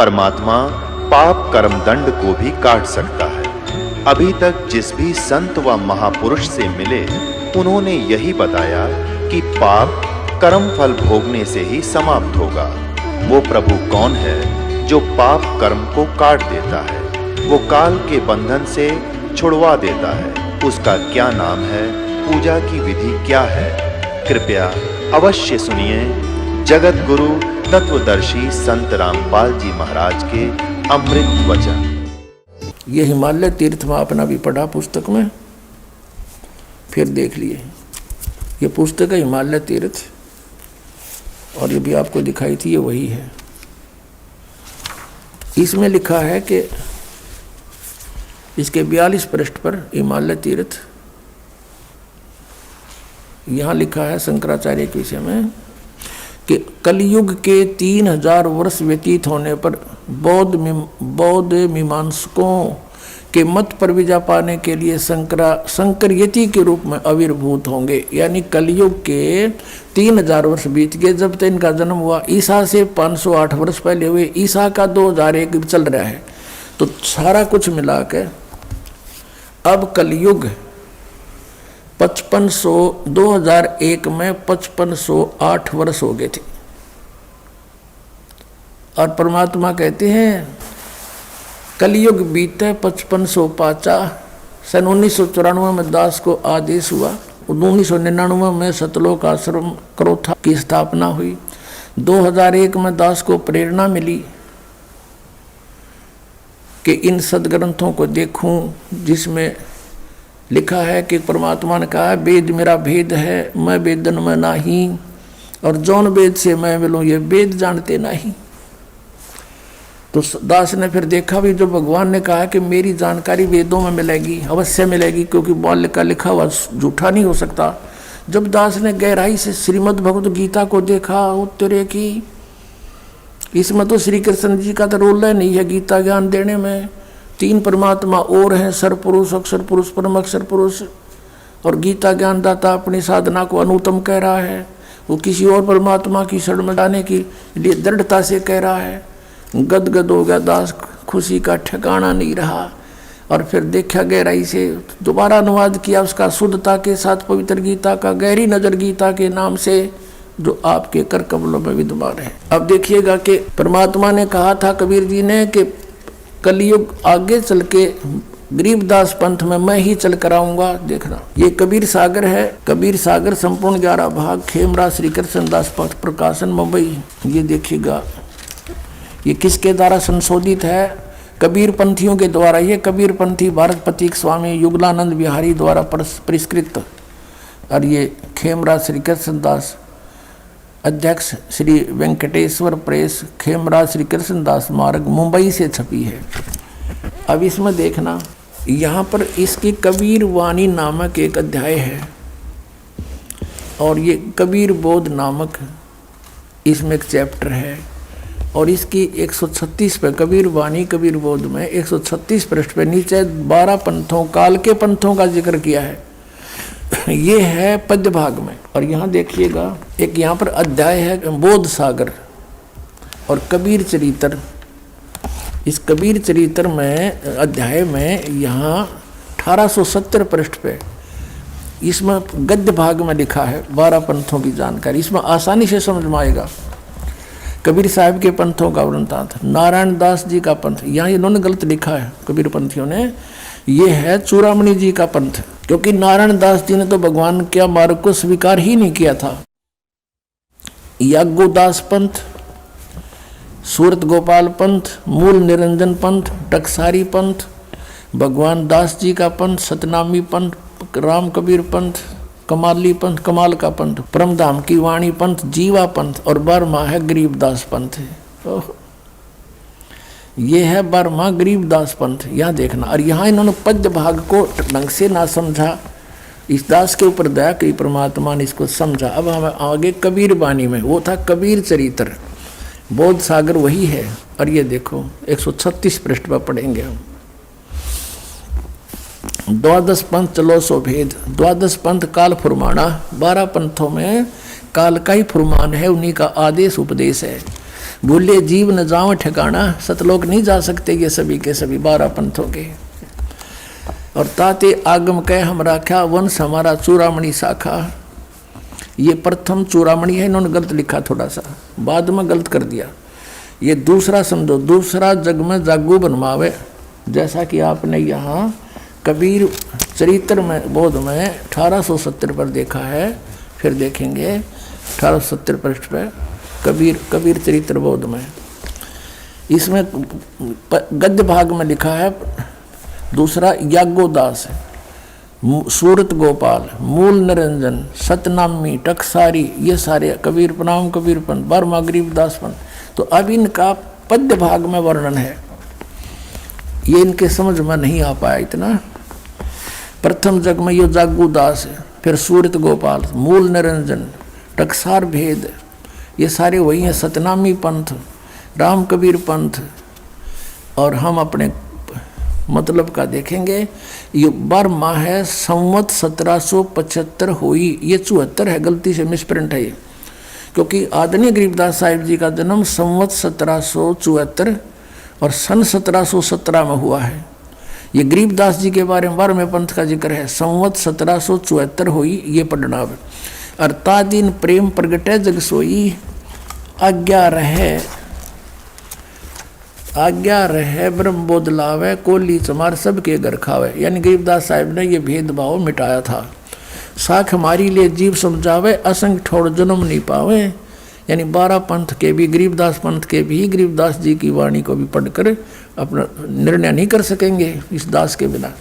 परमात्मा पाप कर्म दंड को भी काट सकता है। अभी तक जिस भी संत व महापुरुष से मिले, उन्होंने यही बताया कि पाप कर्म फल भोगने से ही समाप्त होगा। वो प्रभु कौन है जो पाप कर्म को काट देता है, वो काल के बंधन से छुड़वा देता है? उसका क्या नाम है, पूजा की विधि क्या है? कृपया अवश्य सुनिए जगत गुरु तत्वदर्शी संत रामपाल जी महाराज के अमृत वचन। ये हिमालय तीर्थ में अपना भी पढ़ा पुस्तक में, फिर देख लिए। ये पुस्तक है हिमालय तीर्थ, और ये भी आपको दिखाई थी, ये वही है। इसमें लिखा है कि इसके 42 पृष्ठ पर हिमालय तीर्थ, यहाँ लिखा है शंकराचार्य के विषय में कि कलयुग के 3000 वर्ष व्यतीत होने पर बौद्ध मीमांसकों के मत पर विजय पाने के लिए शंकर यति के रूप में आविर्भूत होंगे। यानी कलयुग के 3000 वर्ष बीत गए जब तक इनका जन्म हुआ। ईसा से 508 वर्ष पहले हुए, ईसा का 2001 चल रहा है, तो सारा कुछ मिला के अब कलयुग 2001 में 5508 वर्ष हो गए थे। और परमात्मा कहते हैं कलयुग बीते 5505। सन 1994 में दास को आदेश हुआ, 1999 में सतलोक आश्रम क्रोथा की स्थापना हुई, 2001 में दास को प्रेरणा मिली कि इन सदग्रंथों को देखूं, जिसमें लिखा है कि परमात्मा ने कहा वेद मेरा भेद है, मैं वेदन में नहीं, और जौन वेद से मैं मिलूं ये वेद जानते नहीं। तो दास ने फिर देखा भी, जो भगवान ने कहा कि मेरी जानकारी वेदों में मिलेगी, अवश्य मिलेगी, क्योंकि बाल्य का लिखा हुआ झूठा नहीं हो सकता। जब दास ने गहराई से श्रीमद् भगवत गीता को देखा, उत्तरे की, इसमें तो श्री कृष्ण जी का तो रोल नहीं है गीता ज्ञान देने में। 3 परमात्मा और हैं, सरपुरुष, अक्षर पुरुष, परम अक्षर पुरुष, और गीता ज्ञान दाता अपनी साधना को अनुत्तम कह रहा है। वो किसी और परमात्मा की शरण में जाने के लिए दृढ़ता से कह रहा है। गदगद हो गया दास, खुशी का ठिकाना नहीं रहा। और फिर देखा गहराई से, दोबारा अनुवाद किया उसका शुद्धता के साथ पवित्र गीता का, गहरी नजर गीता के नाम से, जो आपके कर कमलों में विद्यमान है। अब देखिएगा कि परमात्मा ने कहा था कबीर जी ने कि कलयुग आगे चल के गरीबदास पंथ में मैं ही चल कर आऊंगा। देखना, ये कबीर सागर है। कबीर सागर संपूर्ण 11 भाग, खेमरा श्री कृष्ण दास पथ प्रकाशन, मुंबई। ये देखिएगा ये किसके द्वारा संशोधित है? कबीर पंथियों के द्वारा। ये कबीर पंथी भारत प्रतीक स्वामी युगलानंद बिहारी द्वारा परिष्कृत। और ये खेमरा श्री कृष्ण दास, अध्यक्ष श्री वेंकटेश्वर प्रेस, खेमराज श्री कृष्णदास मार्ग, मुंबई से छपी है। अब इसमें देखना, यहाँ पर इसकी कबीर वाणी नामक एक अध्याय है, और ये कबीर बोध नामक इसमें एक चैप्टर है, और इसकी 136 पे कबीर वाणी कबीर बोध में 136 पृष्ठ पे नीचे 12 पंथों, काल के पंथों का जिक्र किया है। ये है पद्य भाग में। और यहाँ देखिएगा एक यहाँ पर अध्याय है बोध सागर और कबीर चरित्र। इस कबीर चरित्र में अध्याय में यहाँ 1870 पृष्ठ पे इसमें गद्य भाग में लिखा है 12 पंथों की जानकारी। इसमें आसानी से समझ में आएगा। कबीर साहब के पंथों का वृंतांत, नारायण दास जी का पंथ, यहाँ इन्होंने गलत लिखा है कबीर पंथियों ने, ये है चूड़ामणि जी का पंथ, क्योंकि नारायण दास जी ने तो भगवान के मार्ग को स्वीकार ही नहीं किया था। याज्ञोदास पंथ, सूरत गोपाल पंथ, मूल निरंजन पंथ, टकसारी पंथ, भगवान दास जी का पंथ, सतनामी पंथ, राम कबीर पंथ, कमाली पंथ, कमाल का पंथ, परमधाम की वाणी पंथ, जीवा पंथ, और 12वां है गरीबदास पंथ। ये है 12वां गरीबदास पंथ। यहाँ देखना, और यहाँ इन्होंने पद्य भाग को ढंग से ना समझा, इस दास के ऊपर दया की परमात्मा ने इसको समझा। अब हम आगे कबीर वाणी में, वो था कबीर चरित्र, बोध सागर वही है। और ये देखो 136 पृष्ठ पर पढ़ेंगे हम। 12 पंथ चलो सो भेद, 12 पंथ काल फुरमाना, 12 पंथों में काल का ही फुरमान है, उन्हीं का आदेश उपदेश है। भूले जीव न जाओ ठिकाना, सतलोक नहीं जा सकते ये सभी के सभी 12 पंथों के। और ताते आगम कह हम राख्या, वंश हमारा चूड़ामणि शाखा। ये प्रथम चूड़ामणि है, इन्होंने गलत लिखा थोड़ा सा, बाद में गलत कर दिया। ये दूसरा समझो, दूसरा जग में जागू बनवावे, जैसा कि आपने यहाँ कबीर चरित्र में बोध में 1870 पर देखा है। फिर देखेंगे 1870 पृष्ठ पर कबीर चरित्र बोध में, इसमें गद्य भाग में लिखा है दूसरा याज्ञोदास, सूरत गोपाल, मूल निरंजन, सतनामी, टकसारी, ये सारे कबीर प्रणाम कबीरपंथ, बर्मा गरीबदास पंथ। तो अब इनका पद्य भाग में वर्णन है, ये इनके समझ में नहीं आ पाया इतना। प्रथम जग में यो जागूदास है, फिर सूरत गोपाल, मूल निरंजन, टकसार भेद, ये सारे वही हैं। सतनामी पंथ, राम कबीर पंथ। और हम अपने मतलब का देखेंगे, ये 12 माह है, संवत 1775 हुई, ये 74 है, गलती से मिसप्रिंट है ये, क्योंकि आदरणीय गरीबदास साहिब जी का जन्म संवत 1774 और सन 1717 में हुआ है। ये गरीबदास जी के बारे में 12वें पंथ का जिक्र है, संवत 1774 हुई, ये पढ़ना। अरता दिन प्रेम प्रगटे जग सोई, आज्ञा रहे ब्रह्म बोध लावे, कोली चमार सबके घर खावे। यानी गरीबदास साहिब ने ये भेदभाव मिटाया था। साख हमारी लिए जीव समझावे, असंग ठोड़ जन्म नहीं पावे। यानी 12 पंथ के भी, गरीबदास पंथ के भी गरीबदास जी की वाणी को भी पढ़कर अपना निर्णय नहीं कर सकेंगे इस दास के बिना।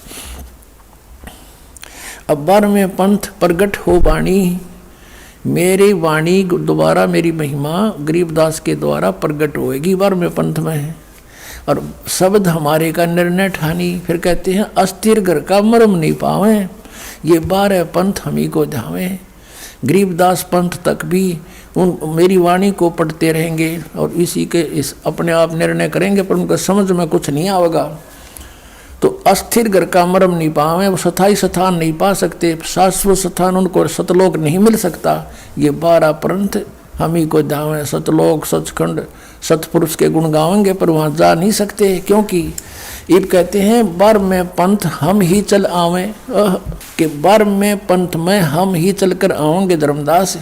अब 12वें पंथ प्रगट हो वाणी, मेरी वाणी दोबारा, मेरी महिमा गरीबदास के द्वारा प्रगट होएगी 12वें पंथ में। और शब्द हमारे का निर्णय ठानी। फिर कहते हैं अस्थिर घर का मरम नहीं पावे, ये 12 पंथ हम ही को ध्यावे। गरीबदास पंथ तक भी उन मेरी वाणी को पढ़ते रहेंगे और इसी के इस अपने आप निर्णय करेंगे, पर उनका समझ में कुछ नहीं आवेगा। तो अस्थिर घर का मरम नहीं पावे, वो स्थायी स्थान नहीं पा सकते, शाश्वत स्थान उनको सतलोक नहीं मिल सकता। ये 12 पंथ हम ही को ध्यावे। सतलोक सचखंड सतपुरुष के गुण गावेंगे, पर वहाँ जा नहीं सकते, क्योंकि इब कहते हैं 12वें पंथ हम ही चल आवे, कि 12वें पंथ में हम ही चलकर आवेंगे धर्मदास।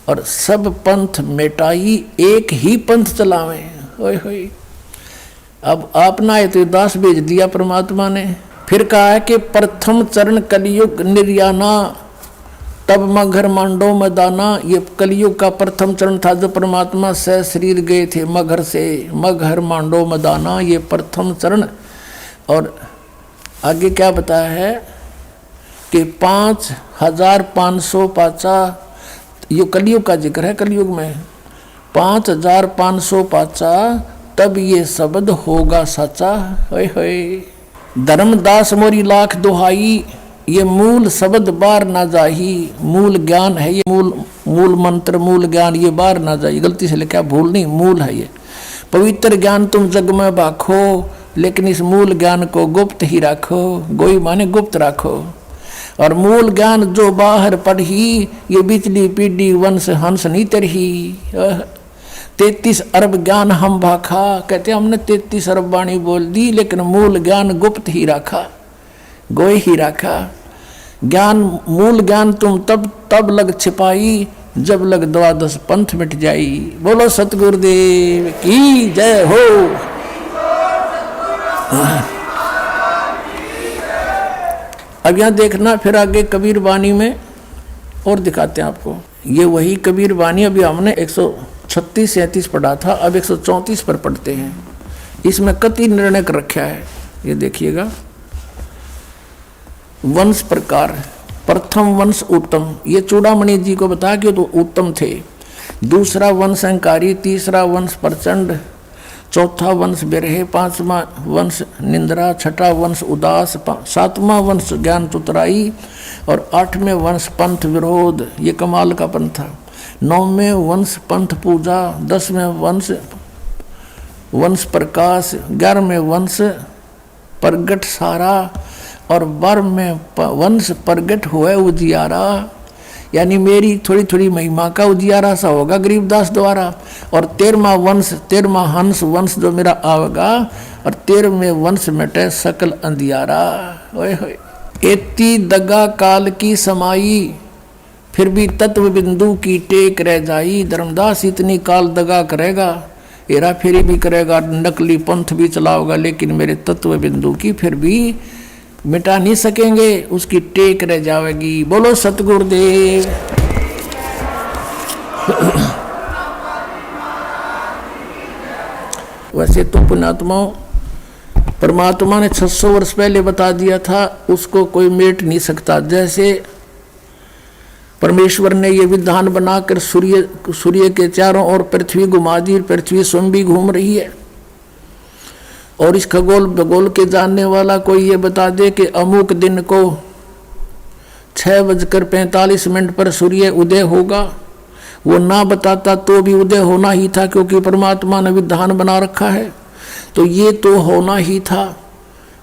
और सब पंथ मिटाई एक ही पंथ चलावे। ओए होए, अब आपना है तो दास भेज दिया परमात्मा ने। फिर कहा है कि प्रथम चरण कलयुग निर्याना, तब मगर मांडो मैदाना। ये कलयुग का प्रथम चरण था जब परमात्मा से शरीर गए थे मगर से, मगर मांडो मैदाना, ये प्रथम चरण। और आगे क्या बताया है कि 5550 ये कलयुग का जिक्र है। कलयुग में 5550 तब ये शब्द होगा सच्चा। धर्मदास मोरी लाख दुहाई, ये मूल शब्द बार ना जाही। मूल ज्ञान है ये, मूल मंत्र, मूल ज्ञान, ये बार ना जाही। गलती से लिखा, भूल नहीं, मूल है ये। पवित्र ज्ञान तुम जग में बाखो, लेकिन इस मूल ज्ञान को गुप्त ही राखो। गोई माने गुप्त राखो। और मूल ज्ञान जो बाहर पढ़ी, ये बिचली पीढ़ी वंश हंस नहीं तरही। 33 अरब ज्ञान हम भाखा, कहते हमने 33 अरब वाणी बोल दी, लेकिन मूल ज्ञान गुप्त ही रखा, गोई ही रखा। ज्ञान मूल ज्ञान तुम तब लग छिपाई, जब लग 12 पंथ मिट जाई। बोलो सतगुरुदेव की जय हो। अब यहाँ देखना, फिर आगे कबीर वाणी में और दिखाते हैं आपको। ये वही कबीर वाणी अभी हमने 136-37 पढ़ा था, अब 134 पर पढ़ते हैं। इसमें कति निर्णय कर रखा है, ये देखिएगा। वंश प्रकार, प्रथम वंश उत्तम, ये चूड़ामणि जी को बताया कि तो उत्तम थे। दूसरा वंश अंकारी, तीसरा वंश प्रचंड, चौथा वंश बिरहे, पांचवा वंश निंद्रा, छठा वंश उदास, सातवां वंश ज्ञान तुतराई और 8वें वंश पंथ विरोध, ये कमाल का पंथ था। 9वें वंश पंथ पूजा, 10वें वंश प्रकाश, 11वें वंश प्रगट सारा और 12वें वंश प्रगट हुए उजियारा। यानी मेरी थोड़ी थोड़ी महिमा का उजियारा सा होगा गरीबदास द्वारा। और 13वां हंस वंश जो मेरा आवेगा, और 13वें वंश मिटे सकल अंधियारा। ओए होए, एती दगा काल की समाई, फिर भी तत्व बिंदु की टेक रह जाई। धर्मदास इतनी काल दगा करेगा, हेरा फेरी भी करेगा, नकली पंथ भी चलाओगा, लेकिन मेरे तत्व बिंदु की फिर भी मिटा नहीं सकेंगे, उसकी टेक रह जाएगी। बोलो सतगुरुदेव। वैसे तो पुण्यात्माओं, परमात्मा ने 600 वर्ष पहले बता दिया था, उसको कोई मेट नहीं सकता। जैसे परमेश्वर ने ये विधान बनाकर सूर्य के चारों ओर पृथ्वी घुमा दी, पृथ्वी स्वयं भी घूम रही है। और इस खगोल भूगोल के जानने वाला कोई ये बता दे कि अमुक दिन को 6:45 पर सूर्य उदय होगा, वो ना बताता तो भी उदय होना ही था, क्योंकि परमात्मा ने विधान बना रखा है। तो ये तो होना ही था,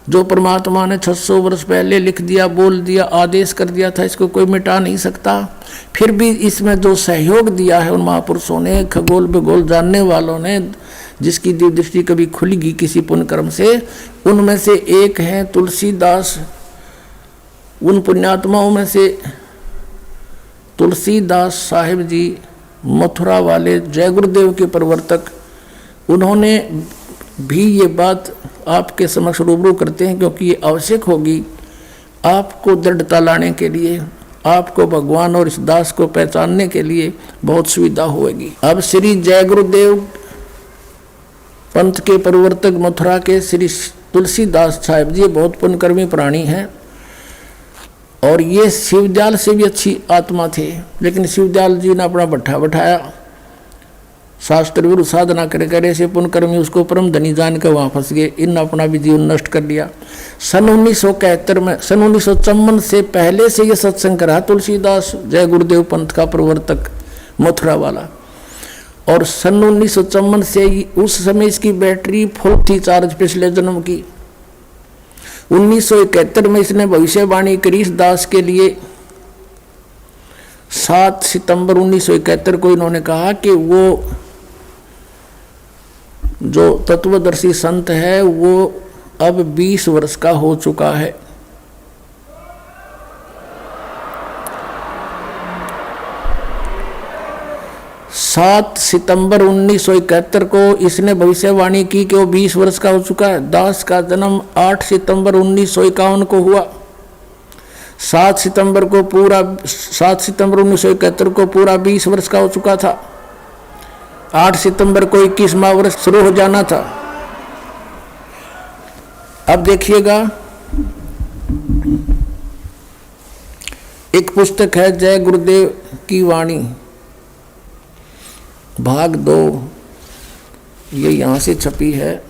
जो परमात्मा ने 600 वर्ष पहले लिख दिया, बोल दिया, आदेश कर दिया था, इसको कोई मिटा नहीं सकता। फिर भी इसमें जो सहयोग दिया है उन महापुरुषों ने, खगोल भूगोल जानने वालों ने, जिसकी दिव्य दृष्टि कभी खुलेगी किसी पुण्य कर्म से, उनमें से एक हैं तुलसीदास। उन पुण्यात्माओं में से तुलसीदास साहिब जी, मथुरा वाले जय गुरुदेव के प्रवर्तक, उन्होंने भी ये बात आपके समक्ष रूबरू करते हैं, क्योंकि ये आवश्यक होगी आपको दृढ़ता लाने के लिए, आपको भगवान और इस दास को पहचानने के लिए बहुत सुविधा होगी। अब श्री जय गुरुदेव पंथ के प्रवर्तक मथुरा के श्री तुलसीदास साहिब जी बहुत पुण्यकर्मी प्राणी हैं, और ये शिवदयाल से भी अच्छी आत्मा थे। लेकिन शिवदयाल जी ने अपना भट्ठा बैठाया, शास्त्र विरुद्ध साधना करे करे से पुण्यकर्मी उसको परम धनी जान कर वहाँ फंस गए। इन अपना भी जीवन नष्ट कर लिया। सन 1971 में, सन 1954 से पहले से ये सत्संग करा तुलसीदास जय गुरुदेव पंथ का प्रवर्तक मथुरा वाला। और सन 1954 से उस समय इसकी बैटरी फुल थी चार्ज पिछले जन्म की। 1971 में इसने भविष्यवाणी करी इस दास के लिए। 7 सितंबर 1971 को इन्होंने कहा कि वो जो तत्वदर्शी संत है वो अब 20 वर्ष का हो चुका है। सात सितंबर 1971 को इसने भविष्यवाणी की कि वो 20 वर्ष का हो चुका है। दास का जन्म 8 सितंबर 1951 को हुआ। 7 सितंबर 1971 को पूरा 20 वर्ष का हो चुका था। 8 सितंबर को 21वां वर्ष शुरू हो जाना था। अब देखिएगा, एक पुस्तक है जय गुरुदेव की वाणी भाग 2, ये यहां से छपी है।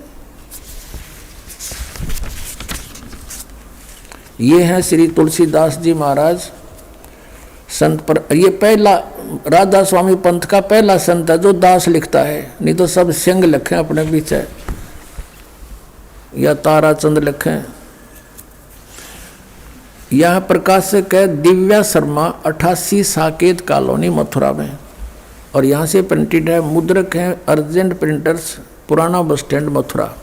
ये है श्री तुलसीदास जी महाराज संत पर। ये पहला राधा स्वामी पंथ का पहला संत है जो दास लिखता है, नहीं तो सब सिंह लिखे अपने पीछे या ताराचंद लिखे। यह प्रकाशक है दिव्या शर्मा, 88 साकेत कॉलोनी मथुरा में, और यहाँ से प्रिंटेड है। मुद्रक है अर्जेंट प्रिंटर्स, पुराना बस स्टैंड मथुरा।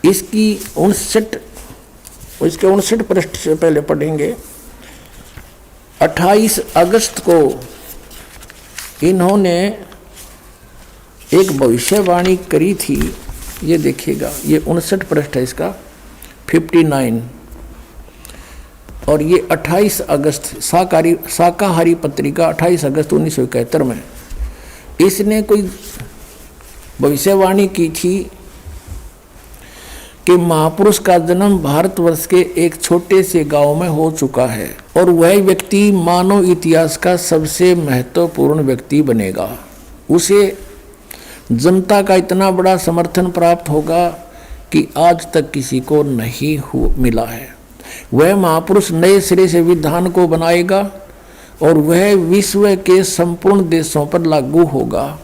इसकी 59 पृष्ठ से पहले पढ़ेंगे। 28 अगस्त को इन्होंने एक भविष्यवाणी करी थी। ये देखिएगा, ये 59 पृष्ठ है इसका, 59। और ये 28 अगस्त शाकाहारी पत्रिका 28 अगस्त 1971 में इसने कोई भविष्यवाणी की थी कि महापुरुष का जन्म भारतवर्ष के एक छोटे से गांव में हो चुका है और वह व्यक्ति मानव इतिहास का सबसे महत्वपूर्ण व्यक्ति बनेगा। उसे जनता का इतना बड़ा समर्थन प्राप्त होगा कि आज तक किसी को नहीं मिला है। वह महापुरुष नए सिरे से विधान को बनाएगा और वह विश्व के संपूर्ण देशों पर लागू होगा।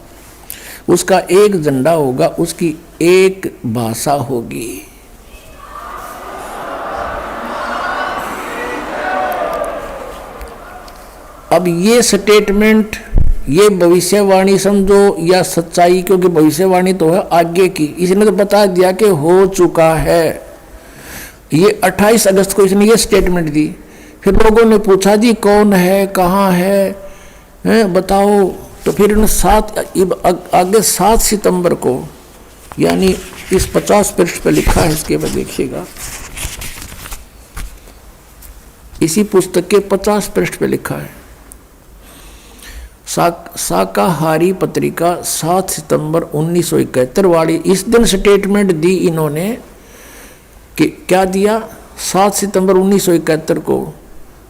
उसका एक झंडा होगा, उसकी एक भाषा होगी। अब ये स्टेटमेंट, ये भविष्यवाणी समझो या सच्चाई, क्योंकि भविष्यवाणी तो है आगे की, इसने तो बता दिया कि हो चुका है। ये 28 अगस्त को इसने ये स्टेटमेंट दी। फिर लोगों ने पूछा जी कौन है, कहाँ है, बताओ। तो फिर आगे 7 सितंबर को, यानी इस 50 पृष्ठ पे लिखा है, इसके बाद देखिएगा, इसी पुस्तक के 50 पृष्ठ पे लिखा है, शाकाहारी पत्रिका 7 सितंबर 1971 वाली। इस दिन स्टेटमेंट दी इन्होंने कि क्या दिया, 7 सितंबर 1971 को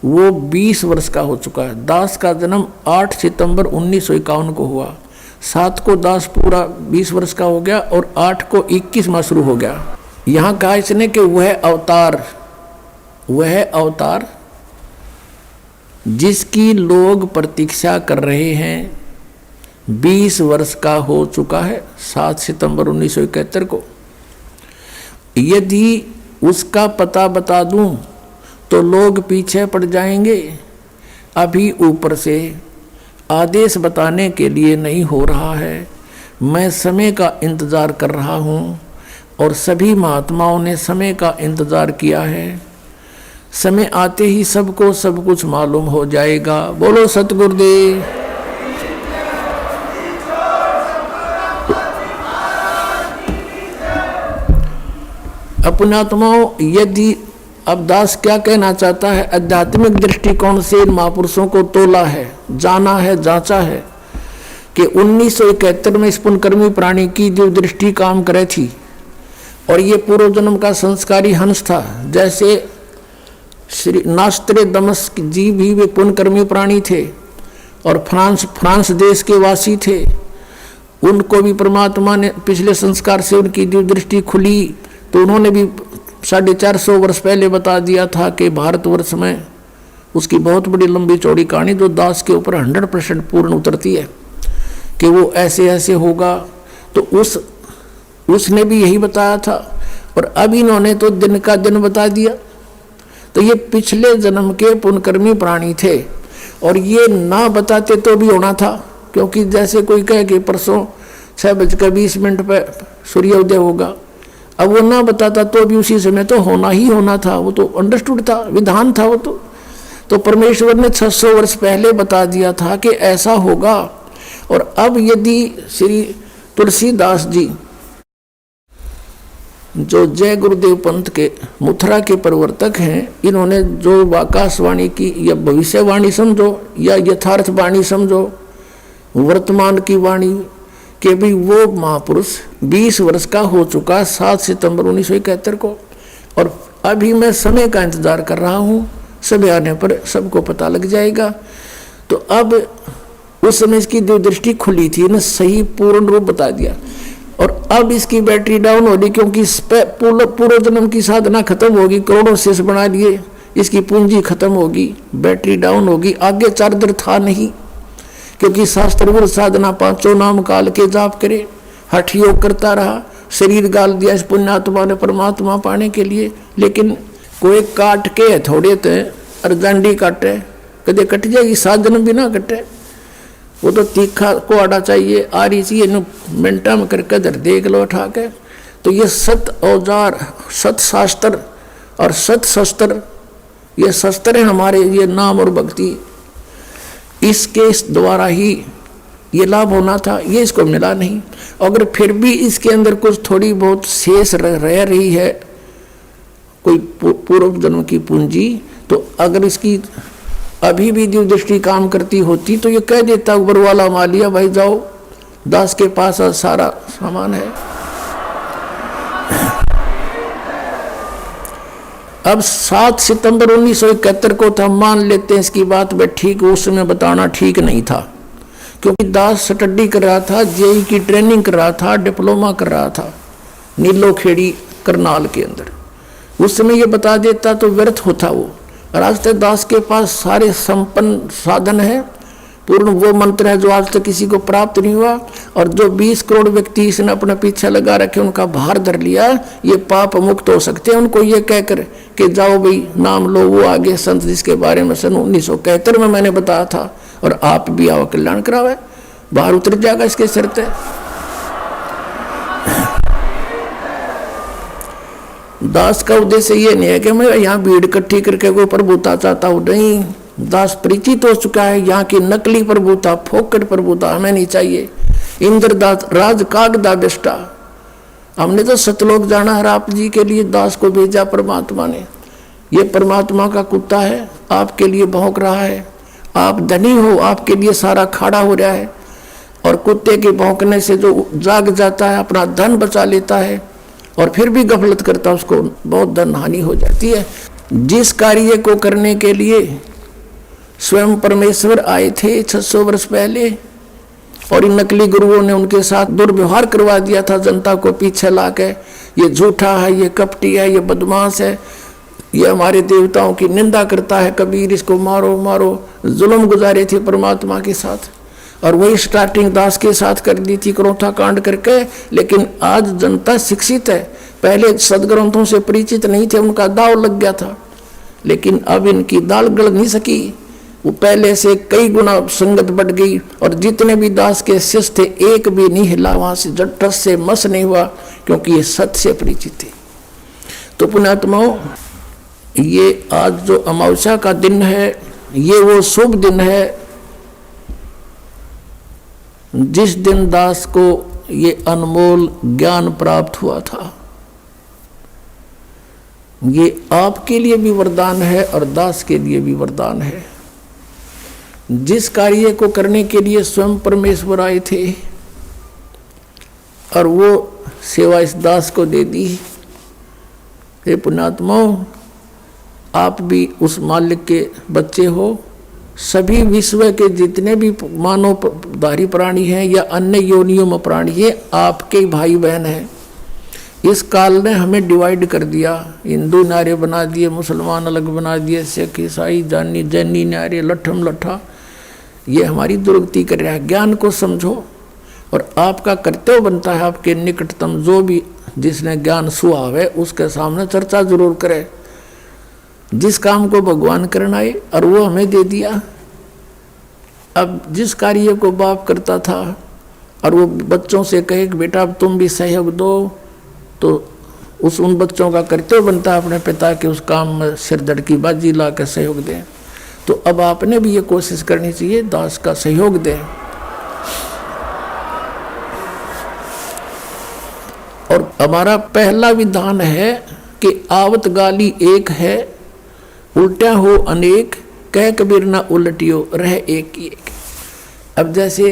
वो 20 वर्ष का हो चुका है। दास का जन्म 8 सितंबर 1951 को हुआ। 7 को दास पूरा 20 वर्ष का हो गया और 8 को 21 माह शुरू हो गया। यहाँ कहा इसने कि वह अवतार जिसकी लोग प्रतीक्षा कर रहे हैं 20 वर्ष का हो चुका है 7 सितंबर 1971 को। यदि उसका पता बता दूं तो लोग पीछे पड़ जाएंगे। अभी ऊपर से आदेश बताने के लिए नहीं हो रहा है। मैं समय का इंतज़ार कर रहा हूँ और सभी महात्माओं ने समय का इंतज़ार किया है। समय आते ही सबको सब कुछ मालूम हो जाएगा। बोलो सतगुरुदेव। अपनात्माओं, यदि अब दास क्या कहना चाहता है, आध्यात्मिक दृष्टिकोण से इन महापुरुषों को तोला है, जाना है, जांचा है कि 1971 में इस पुण्यकर्मी प्राणी की जो दृष्टि काम करे थी और ये पूर्व जन्म का संस्कारी हंस था। जैसे श्री नास्त्रेदमस जी भी वे पुण्यकर्मी प्राणी थे और फ्रांस देश के वासी थे। उनको भी परमात्मा ने पिछले संस्कार से उनकी जो दृष्टि खुली तो उन्होंने भी 450 वर्ष पहले बता दिया था कि भारतवर्ष में उसकी बहुत बड़ी लंबी चौड़ी कहानी जो दास के ऊपर 100% पूर्ण उतरती है कि वो ऐसे ऐसे होगा। तो उसने भी यही बताया था और अब इन्होंने तो दिन का दिन बता दिया। तो ये पिछले जन्म के पुण्यकर्मी प्राणी थे और ये ना बताते तो भी होना था, क्योंकि जैसे कोई कहे कि परसों 6:20 पर सूर्योदय होगा, अब वो ना बताता तो भी उसी समय तो होना ही होना था। वो तो अंडरस्टूड था, विधान था वो तो परमेश्वर ने 600 वर्ष पहले बता दिया था कि ऐसा होगा। और अब यदि श्री तुलसीदास जी जो जय गुरुदेव पंथ के मथुरा के प्रवर्तक हैं, इन्होंने जो आकाशवाणी की या भविष्यवाणी समझो या यथार्थ वाणी समझो, वर्तमान की वाणी कि भी वो महापुरुष 20 वर्ष का हो चुका 7 सितंबर 1971 को और अभी मैं समय का इंतजार कर रहा हूँ, समय आने पर सबको पता लग जाएगा। तो अब उस समय इसकी जो दृष्टि खुली थी ना, सही पूर्ण रूप बता दिया। और अब इसकी बैटरी डाउन हो रही, क्योंकि पूर्व जन्म की साधना खत्म होगी, करोड़ों शेष बना लिए, इसकी पूंजी खत्म होगी, बैटरी डाउन होगी। आगे चार्जर था नहीं, क्योंकि शास्त्र साधना 5 नाम काल के जाप करे, हठ योग करता रहा, शरीर गाल दिया इस पुण्यात्मा ने परमात्मा पाने के लिए। लेकिन कोई काट के थोड़े थे अर्जांडी काटे, कदे कट जाएगी, 7 जन्म भी ना कटे। वो तो तीखा को आड़ा चाहिए, आ रही चाहिए, मिनटा में करके दर देख लो उठा के। तो ये सत औजार, सत शास्त्र और सत शस्त्र, ये शस्त्र है हमारे, ये नाम और भक्ति, इसके द्वारा ही ये लाभ होना था, ये इसको मिला नहीं। अगर फिर भी इसके अंदर कुछ थोड़ी बहुत शेष रह रही है, कोई पूर्व जन्म की पूंजी, तो अगर इसकी अभी भी जो दृष्टि काम करती होती तो ये कह देता ऊपर वाला मालिया भाई जाओ, दास के पास सारा सामान है। अब 7 सितंबर 1971 को तो हम मान लेते हैं इसकी बात, बट ठीक उस समय बताना ठीक नहीं था, क्योंकि दास स्टडी कर रहा था, जेई की ट्रेनिंग कर रहा था, डिप्लोमा कर रहा था नीलो खेड़ी करनाल के अंदर। उस समय ये बता देता तो व्यर्थ होता वो। रास्ते दास के पास सारे संपन्न साधन है, पूर्ण वो मंत्र है जो आज तक किसी को प्राप्त नहीं हुआ। और जो 20 करोड़ व्यक्ति इसने अपने पीछे लगा रखे, उनका भार धर लिया, ये पाप मुक्त हो सकते हैं। उनको ये कहकर कि जाओ भाई नाम लो, वो आगे संत जिसके बारे में सन 1971 में मैंने बताया था, और आप भी आओ कल्याण करावे, बाहर उतर जाएगा इसके सिर पे। दास का उद्देश्य ये नहीं है कि मैं यहाँ भीड़ इकट्ठी करके कोई प्रभुता चाहता हूँ, नहीं। दास परिचित हो चुका है, यहाँ की नकली प्रभुता, फोकट प्रभुता हमें नहीं चाहिए। इंद्रदास राज कागदा बेष्टा, हमने तो सतलोक जाना है, आप जी के लिए दास को भेजा परमात्मा ने। ये परमात्मा का कुत्ता है, आपके लिए भौंक रहा है। आप धनी हो, आपके लिए सारा खाड़ा हो रहा है, और कुत्ते के भौंकने से जो जाग जाता है, अपना धन बचा लेता है और फिर भी गफलत करता है, उसको बहुत धन हानि हो जाती है। जिस कार्य को करने के लिए स्वयं परमेश्वर आए थे 600 वर्ष पहले, और इन नकली गुरुओं ने उनके साथ दुर्व्यवहार करवा दिया था जनता को पीछे लाके, ये झूठा है, ये कपटी है, ये बदमाश है, ये हमारे देवताओं की निंदा करता है, कबीर इसको मारो मारो, जुल्म गुजारे थे परमात्मा के साथ। और वही स्टार्टिंग दास के साथ कर दी थी क्रोथा कांड करके। लेकिन आज जनता शिक्षित है, पहले सदग्रंथों से परिचित नहीं थे, उनका दाव लग गया था, लेकिन अब इनकी दाल गल नहीं सकी, वो पहले से कई गुना संगत बढ़ गई। और जितने भी दास के शिष्य थे, एक भी नहीं हिला वहां से, जट्टस से मस नहीं हुआ, क्योंकि ये सत्य से परिचित थे। तो पुण्यात्माओं, ये आज जो अमावस्या का दिन है, ये वो शुभ दिन है जिस दिन दास को ये अनमोल ज्ञान प्राप्त हुआ था। ये आपके लिए भी वरदान है और दास के लिए भी वरदान है। जिस कार्य को करने के लिए स्वयं परमेश्वर आए थे और वो सेवा इस दास को दे दी। हे पुण्यात्माओं, आप भी उस मालिक के बच्चे हो। सभी विश्व के जितने भी मानवधारी प्राणी हैं या अन्य योनियों में प्राणी है, आपके भाई बहन हैं। इस काल ने हमें डिवाइड कर दिया, हिंदू नारे बना दिए, मुसलमान अलग बना दिए, सिख ईसाई जानी जैनी नारे, लठम लठा। ये हमारी दुर्गति कर रहा है। ज्ञान को समझो, और आपका कर्तव्य बनता है आपके निकटतम जो भी जिसने ज्ञान सुहाव है उसके सामने चर्चा जरूर करे। जिस काम को भगवान करना है और वो हमें दे दिया। अब जिस कार्य को बाप करता था और वो बच्चों से कहे कि बेटा अब तुम भी सहयोग दो, तो उन बच्चों का कर्तव्य बनता है अपने पिता के उस काम में सिर धड़ की बाजी ला कर सहयोग दें। तो अब आपने भी ये कोशिश करनी चाहिए, दास का सहयोग दें। और हमारा पहला विधान है कि आवत गाली एक है, उल्टा हो अनेक, कह कबीर ना उलटियो, रह एक ही एक। अब जैसे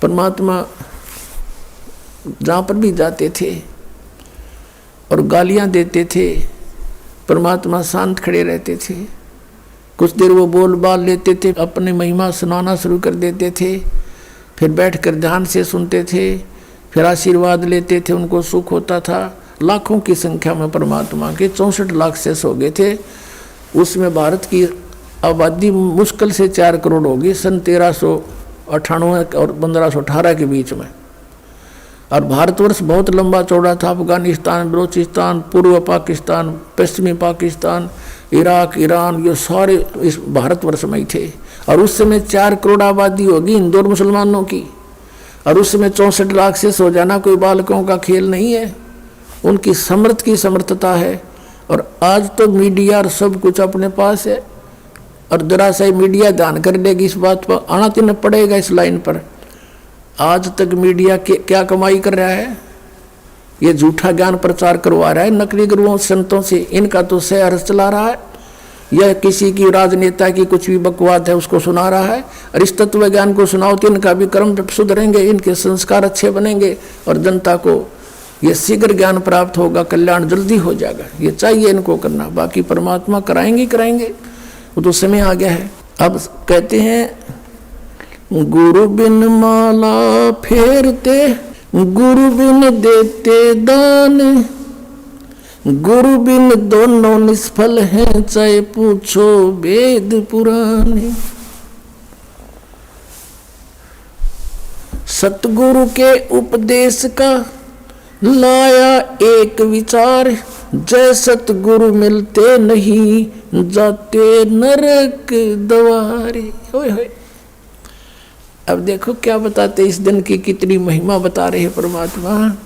परमात्मा जहाँ पर भी जाते थे और गालियाँ देते थे, परमात्मा शांत खड़े रहते थे। कुछ देर वो बोल बाल लेते थे, अपने महिमा सुनाना शुरू कर देते थे, फिर बैठकर ध्यान से सुनते थे, फिर आशीर्वाद लेते थे, उनको सुख होता था। लाखों की संख्या में परमात्मा के 64 लाख शेष हो गए थे। उसमें भारत की आबादी मुश्किल से 4 करोड़ होगी सन 1398 और 1518 के बीच में। और भारतवर्ष बहुत लंबा चौड़ा था। अफगानिस्तान, बलोचिस्तान, पूर्व पाकिस्तान, पश्चिमी पाकिस्तान, इराक, ईरान, ये सारे इस भारतवर्ष में ही थे। और उस समय 4 करोड़ आबादी होगी हिंदू और मुसलमानों की, और उस समय 64 लाख से हो जाना कोई बालकों का खेल नहीं है। उनकी समर्थ की समर्थता है। और आज तो मीडिया और सब कुछ अपने पास है, और जरा सा मीडिया ध्यान कर लेगी इस बात पर, आना तो पड़ेगा इस लाइन पर। आज तक मीडिया क्या कमाई कर रहा है? ये झूठा ज्ञान प्रचार करवा रहा है नकली गुरुओं संतों से, इनका तो शहर चला रहा है। यह किसी की राजनेता की कुछ भी बकवाद है उसको सुना रहा है। और इस तत्व ज्ञान को सुनाओ तो इनका भी कर्म सुधरेंगे, इनके संस्कार अच्छे बनेंगे, और जनता को ये शीघ्र ज्ञान प्राप्त होगा, कल्याण जल्दी हो जाएगा। ये चाहिए इनको करना, बाकी परमात्मा कराएंगे, वो तो समय आ गया है। अब कहते हैं गुरु बिन माला फेरते, गुरु बिन देते दान, गुरु बिन दोनों निष्फल हैं, चाहे पूछो वेद पुराण। सतगुरु के उपदेश का लाया एक विचार, जय सतगुरु मिलते नहीं जाते नरक द्वारे। होय होय। अब देखो क्या बताते, इस दिन की कितनी महिमा बता रहे हैं परमात्मा।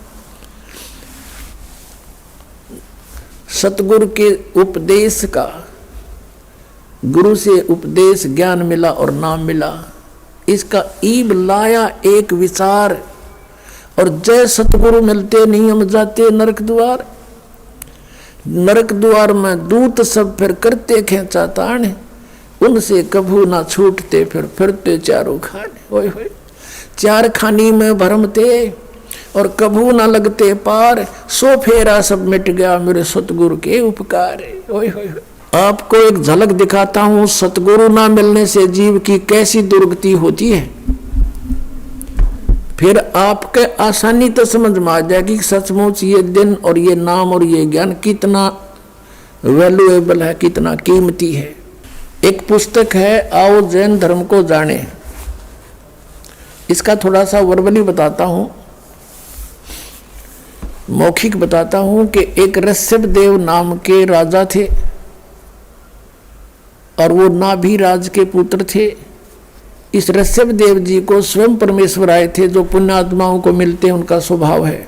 सतगुरु के उपदेश का, गुरु से उपदेश ज्ञान मिला और नाम मिला, इसका ईब लाया एक विचार, और जय सतगुरु मिलते नहीं हम जाते नरक द्वार। नरक द्वार में दूत सब फिर करते खेचा तान, उनसे कभू ना छूटते फिरते चारों खाने। ओए होए। चार खानी में भरमते और कभू ना लगते पार, सो फेरा सब मिट गया मेरे सतगुरु के उपकार। ओए होए। आपको एक झलक दिखाता हूं, सतगुरु ना मिलने से जीव की कैसी दुर्गति होती है। फिर आपके आसानी तो समझ में आ जाएगी कि सचमुच ये दिन और ये नाम और ये ज्ञान कितना वैल्यूएबल है, कितना कीमती है। एक पुस्तक है आओ जैन धर्म को जाने, इसका थोड़ा सा वर्बली बताता हूं, मौखिक बताता हूं कि एक ऋषभ देव नाम के राजा थे और वो नाभि राज के पुत्र थे। इस ऋषभ देव जी को स्वयं परमेश्वर आए थे, जो पुण्य आत्माओं को मिलते हैं उनका स्वभाव है।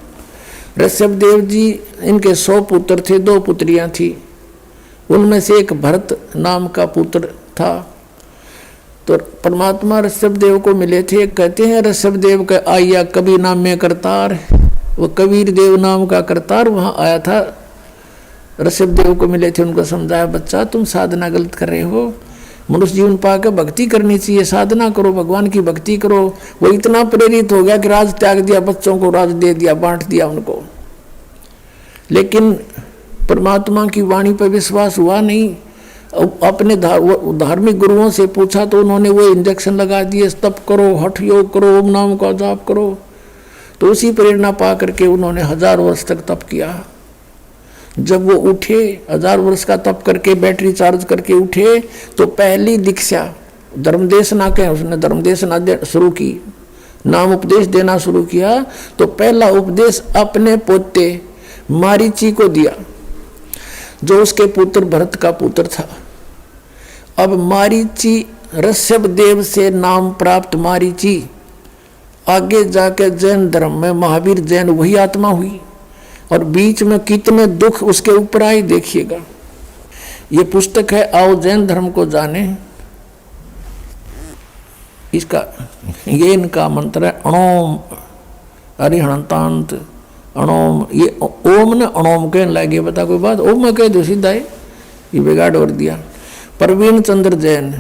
ऋषभ देव जी, इनके 100 पुत्र थे, 2 पुत्रियां थी। उनमें से एक भरत नाम का पुत्र था। तो परमात्मा ऋषभ देव को मिले थे। कहते हैं ऋषभ देव का आया कबीर नाम में करतार, वो कबीर देव नाम का करतार वहां आया था। ऋषभ देव को मिले थे, उनको समझाया बच्चा तुम साधना गलत कर रहे हो, मनुष्य जीवन पाकर भक्ति करनी चाहिए, साधना करो, भगवान की भक्ति करो। वो इतना प्रेरित हो गया कि राज त्याग दिया, बच्चों को राज दे दिया, बांट दिया उनको। लेकिन परमात्मा की वाणी पर विश्वास हुआ नहीं। अपने धार्मिक गुरुओं से पूछा तो उन्होंने वो इंजेक्शन लगा दिए, तप करो, हठ योग करो, ओम नाम का जाप करो। तो उसी प्रेरणा पा करके उन्होंने 1000 वर्ष तक तप किया। जब वो उठे, 1000 वर्ष का तप करके बैटरी चार्ज करके उठे, तो पहली दीक्षा धर्मदेशना के उसने धर्मदेशना शुरू की, नाम उपदेश देना शुरू किया। तो पहला उपदेश अपने पोते मारीची को दिया, जो उसके पुत्र भरत का पुत्र था। अब मारीची ऋषभ देव से नाम प्राप्त मारीची आगे जाके जैन धर्म में महावीर जैन वही आत्मा हुई, और बीच में कितने दुख उसके ऊपर आए देखिएगा। ये पुस्तक है आओ जैन धर्म को जाने, इसका ये इनका मंत्र है अणोम अरिहंतांत अणोम। ये ओम ने अणोम कहने लगे, बता कोई बात, ओम में कह दो सीधा है, ये बिगाड़ और दिया। प्रवीण चंद्र जैन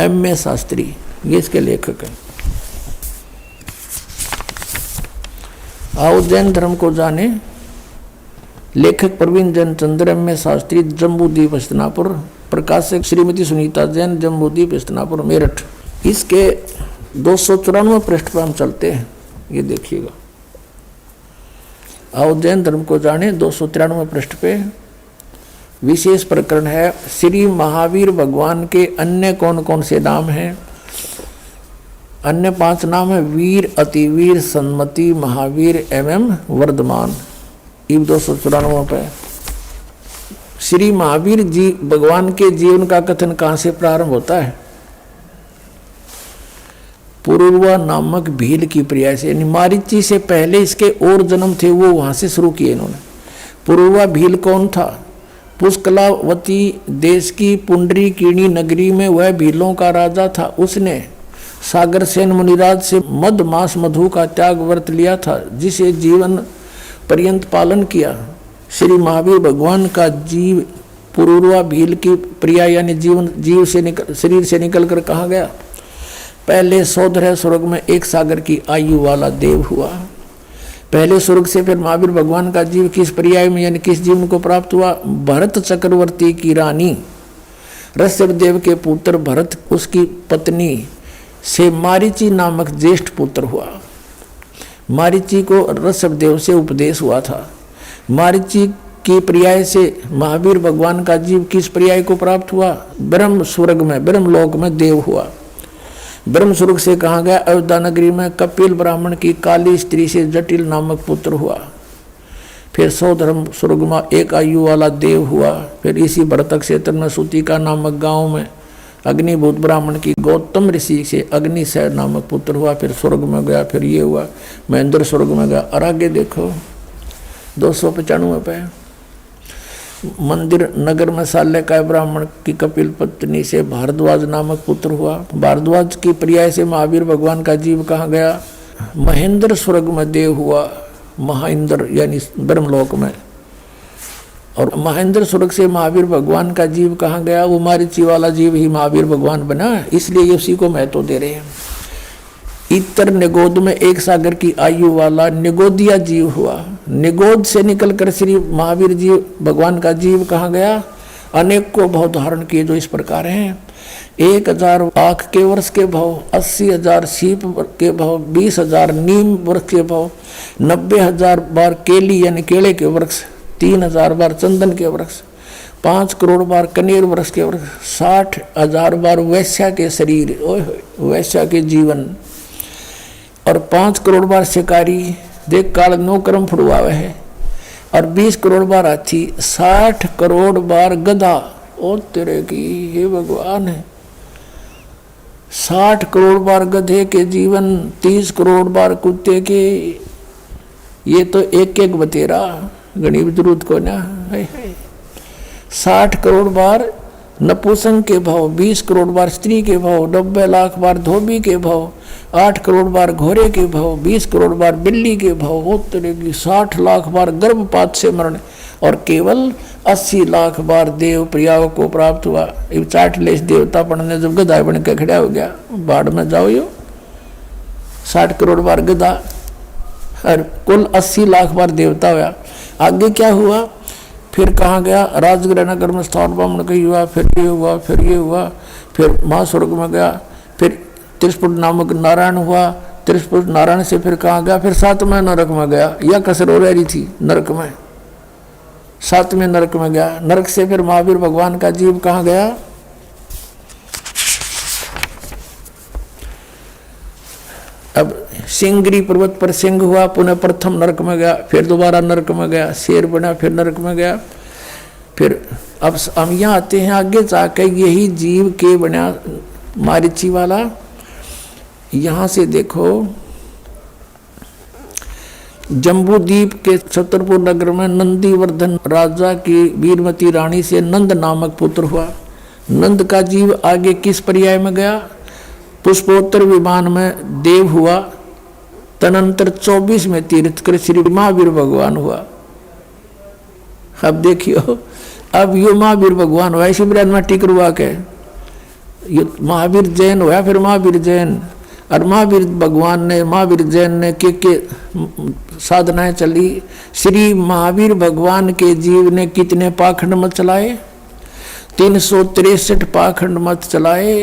M.A. शास्त्री, ये इसके लेखक है। आओ जैन धर्म को जाने, लेखक प्रवीण जैन चंद्र M.A. शास्त्री, जम्बूद्वीप हस्तिनापुर, प्रकाशक श्रीमती सुनीता जैन, जम्बूद्वीप हस्तिनापुर, मेरठ। इसके 294 पृष्ठ पर हम चलते हैं, ये देखिएगा। आओ जैन धर्म को जाने 293 पृष्ठ पे विशेष प्रकरण है, श्री महावीर भगवान के अन्य कौन कौन से नाम हैं। अन्य 5 नाम है वीर, अतिवीर, सन्मति, महावीर एवं वर्धमान। 294 पे श्री महावीर जी भगवान के जीवन का कथन कहाँ से प्रारंभ होता है? पुरुरवा नामक भील की प्रिया से, मारीची से पहले इसके और जन्म थे, वो वहां से शुरू किए इन्होंने। पुरुरवा भील कौन था? पुष्कलावती देश की पुंडरीकीणी नगरी में वह भीलों का राजा था। उसने सागर सेन मुनिराज से मद मास मधु का त्याग व्रत लिया था, जिसे जीवन पर्यंत पालन किया। श्री महावीर भगवान का जीव पुरुरवा भील की प्रिया यानी जीव से शरीर से निकलकर कहा गया। पहले 100 स्वर्ग में 1 सागर की आयु वाला देव हुआ। पहले स्वर्ग से फिर महावीर भगवान का जीव किस पर्याय में यानी किस जीवन को प्राप्त हुआ? भरत चक्रवर्ती की रानी ऋषभ देव के पुत्र भरत, उसकी पत्नी से मारीची नामक ज्येष्ठ पुत्र हुआ। मारीची को ऋषभ देव से उपदेश हुआ था। मारीची की पर्याय से महावीर भगवान का जीव किस पर्याय को प्राप्त हुआ? ब्रह्म स्वर्ग में, ब्रह्म लोक में देव हुआ। ब्रह्म स्वर्ग से कहा गया अयोध्या नगरी में कपिल ब्राह्मण की काली स्त्री से जटिल नामक पुत्र हुआ। फिर सौधर्म स्वर्ग में एक आयु वाला देव हुआ। फिर इसी भरतक क्षेत्र में सूतिका नामक गांव में अग्निभूत ब्राह्मण की गौतम ऋषि से अग्निशय नामक पुत्र हुआ। फिर स्वर्ग में गया, फिर ये हुआ, महेंद्र स्वर्ग में गया। और आगे देखो 295 पे मंदिर नगर में शाल्यकाय ब्राह्मण की कपिल पत्नी से भारद्वाज नामक पुत्र हुआ। भारद्वाज की पर्याय से महावीर भगवान का जीव कहा गया। महेंद्र स्वर्ग में देव हुआ, महाइंद्र यानी ब्रह्मलोक में। और महेंद्र स्वर्ग से महावीर भगवान का जीव कहा गया। वो मारीची वाला जीव ही महावीर भगवान बना, इसलिए उसी को महत्व दे रहे हैं। इतर निगोद में एक सागर की आयु वाला निगोदिया जीव हुआ। निगोद से निकलकर श्री महावीर जी भगवान का जीव कहा गया। अनेक को भाव धारण किए जो इस प्रकार हैं। 1000 आख के वर्ष के भाव, 80,000 सीप के भाव, 20,000 नीम वृक्ष के भाव, 90,000 बार केली यानी केले के वृक्ष, 3,000 बार चंदन के वृक्ष, 5 करोड़ बार कनेर वृक्ष के वृक्ष, 60,000 बार वैश्या के शरीर, वैश्या के जीवन, और 5 करोड़ बार शिकारी देख काल 9 कर्म फुड़वावे है, और 20 करोड़ बार हाथी, 60 करोड़ बार गधा। ओ तेरे की हे भगवान है, 60 करोड़ बार गधे के जीवन, 30 करोड़ बार कुत्ते के। ये तो एक एक बतेरा गणित जरूरत को ना। 60 करोड़ बार नपुंसक के भाव, 20 करोड़ बार स्त्री के भाव, 90 लाख बार धोबी के भाव, 8 करोड़ बार घोड़े के भाव, 20 करोड़ बार बिल्ली के भाव, हो तरेगी 60 लाख बार गर्भपात से मरण, और केवल 80 लाख बार देव प्रियाओं को प्राप्त हुआ। ये 40 देवता पढ़ने जब गधा बन के खड़ा हो गया, बाढ़ में जाओ यो 60 करोड़ बार गधा, और कुल 80 लाख बार देवता हुआ। आगे क्या हुआ? फिर कहा गया राजगृह नगर में स्थान ब्राह्मण का हुआ, फिर ये हुआ, फिर ये हुआ, फिर महास्वर्ग में गया, फिर त्रिशपुट नामक नारायण हुआ। त्रिशपुट नारायण से फिर कहा गया, फिर 7वें नरक में गया। यह कसर हो रही थी नरक में, 7वें नरक में गया। नरक से फिर महावीर भगवान का जीव कहा गया। अब सिंगरी पर्वत पर सिंह हुआ, पुनः प्रथम नरक में गया, फिर दोबारा नरक में गया, शेर बना, फिर नरक में गया। फिर अब हम यहाँ आते हैं आगे जाकर, यही जीव के बना मारीची वाला। यहाँ से देखो जम्बूद्वीप के छतरपुर नगर में नंदीवर्धन राजा की वीरमती रानी से नंद नामक पुत्र हुआ। नंद का जीव आगे किस पर्याय में गया? पुष्पोत्तर विमान में देव हुआ। तदनंतर 24 में तीर्थ कर श्री महावीर भगवान हुआ। अब देखियो, अब यो महावीर भगवान हुआ, इसी ब्रह्म में टिकर हुआ के ये महावीर जैन हुआ, फिर महावीर जैन, और महावीर भगवान ने, महावीर जैन ने के साधनाएं चली। श्री महावीर भगवान के जीव ने कितने पाखंड मत चलाए? 363 पाखंड मत चलाए।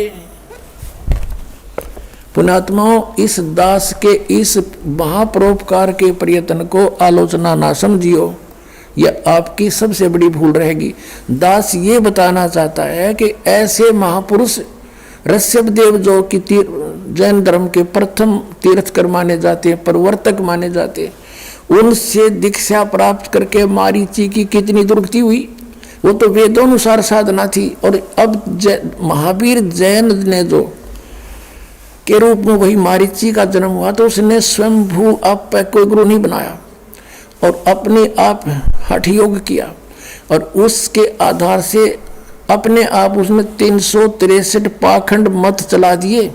पुण्यात्माओं, इस दास के इस महापरोपकार के प्रयत्न को आलोचना ना समझियो, यह आपकी सबसे बड़ी भूल रहेगी। दास ये बताना चाहता है कि ऐसे महापुरुष ऋषभ देव जो कि जैन धर्म के प्रथम तीर्थकर माने जाते हैं, प्रवर्तक माने जाते हैं, उनसे दीक्षा प्राप्त करके मारीची की कितनी दुर्गति हुई। वो तो वेदोनुसार साधना थी। और अब महावीर जैन ने जो के रूप में वही मारीची का जन्म हुआ, तो उसने स्वयंभू आप कोई गुरु नहीं बनाया और अपने आप हठ योग किया, और उसके आधार से अपने आप उसमें 363 पाखंड मत चला दिए,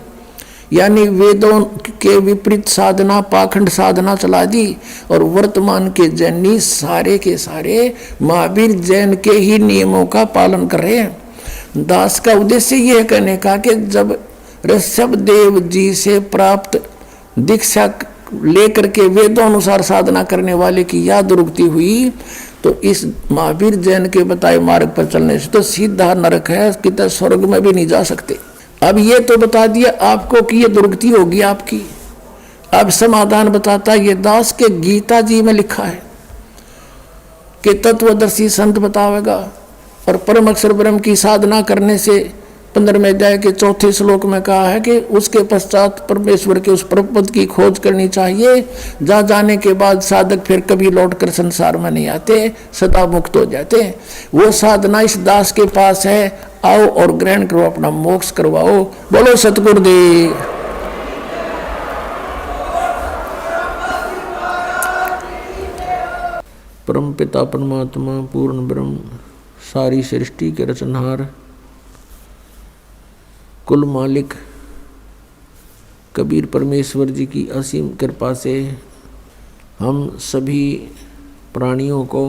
यानी वेदों के विपरीत साधना, पाखंड साधना चला दी। और वर्तमान के जैनी सारे के सारे महावीर जैन के ही नियमों का पालन कर रहे हैं। दास का उद्देश्य यह कहने का कि जब ऋषभ देव जी से प्राप्त दीक्षा लेकर के वेदों अनुसार साधना करने वाले की याद दुर्गति हुई, तो इस महावीर जैन के बताए मार्ग पर चलने से तो सीधा नरक है, कितना स्वर्ग में भी नहीं जा सकते। अब ये तो बता दिया आपको कि ये दुर्गति होगी आपकी। अब समाधान बताता ये दास के गीता जी में लिखा है कि तत्वदर्शी संत बतावेगा, और परम अक्षर ब्रह्म की साधना करने से 15वें अध्याय के 4 श्लोक में कहा है कि उसके पश्चात परमेश्वर के उस परमपद की खोज करनी चाहिए, जहाँ जाने के बाद साधक फिर कभी लौटकर संसार में नहीं आते, सदा मुक्त हो जाते। वो साधना इस दास के पास है, आओ और ग्रहण करो, अपना मोक्ष करवाओ। बोलो सतगुरुदेव। परम पिता परमात्मा पूर्ण ब्रह्म, सारी सृष्टि के रचनहार, कुल मालिक कबीर परमेश्वर जी की असीम कृपा से हम सभी प्राणियों को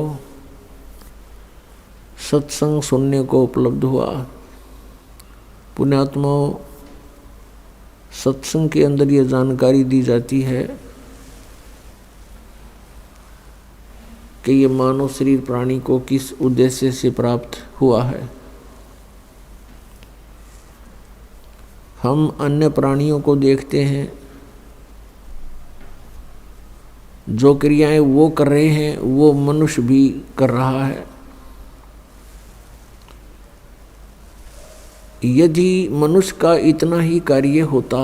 सत्संग सुनने को उपलब्ध हुआ। पुण्यात्माओं, सत्संग के अंदर ये जानकारी दी जाती है कि ये मानव शरीर प्राणी को किस उद्देश्य से प्राप्त हुआ है। हम अन्य प्राणियों को देखते हैं, जो क्रियाएं वो कर रहे हैं वो मनुष्य भी कर रहा है। यदि मनुष्य का इतना ही कार्य होता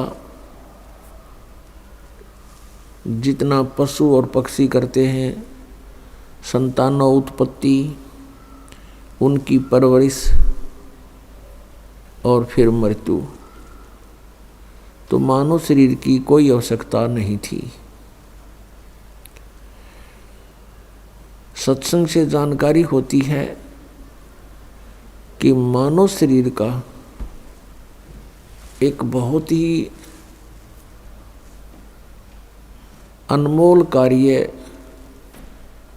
जितना पशु और पक्षी करते हैं, संतान उत्पत्ति, उनकी परवरिश और फिर मृत्यु, तो मानव शरीर की कोई आवश्यकता नहीं थी। सत्संग से जानकारी होती है कि मानव शरीर का एक बहुत ही अनमोल कार्य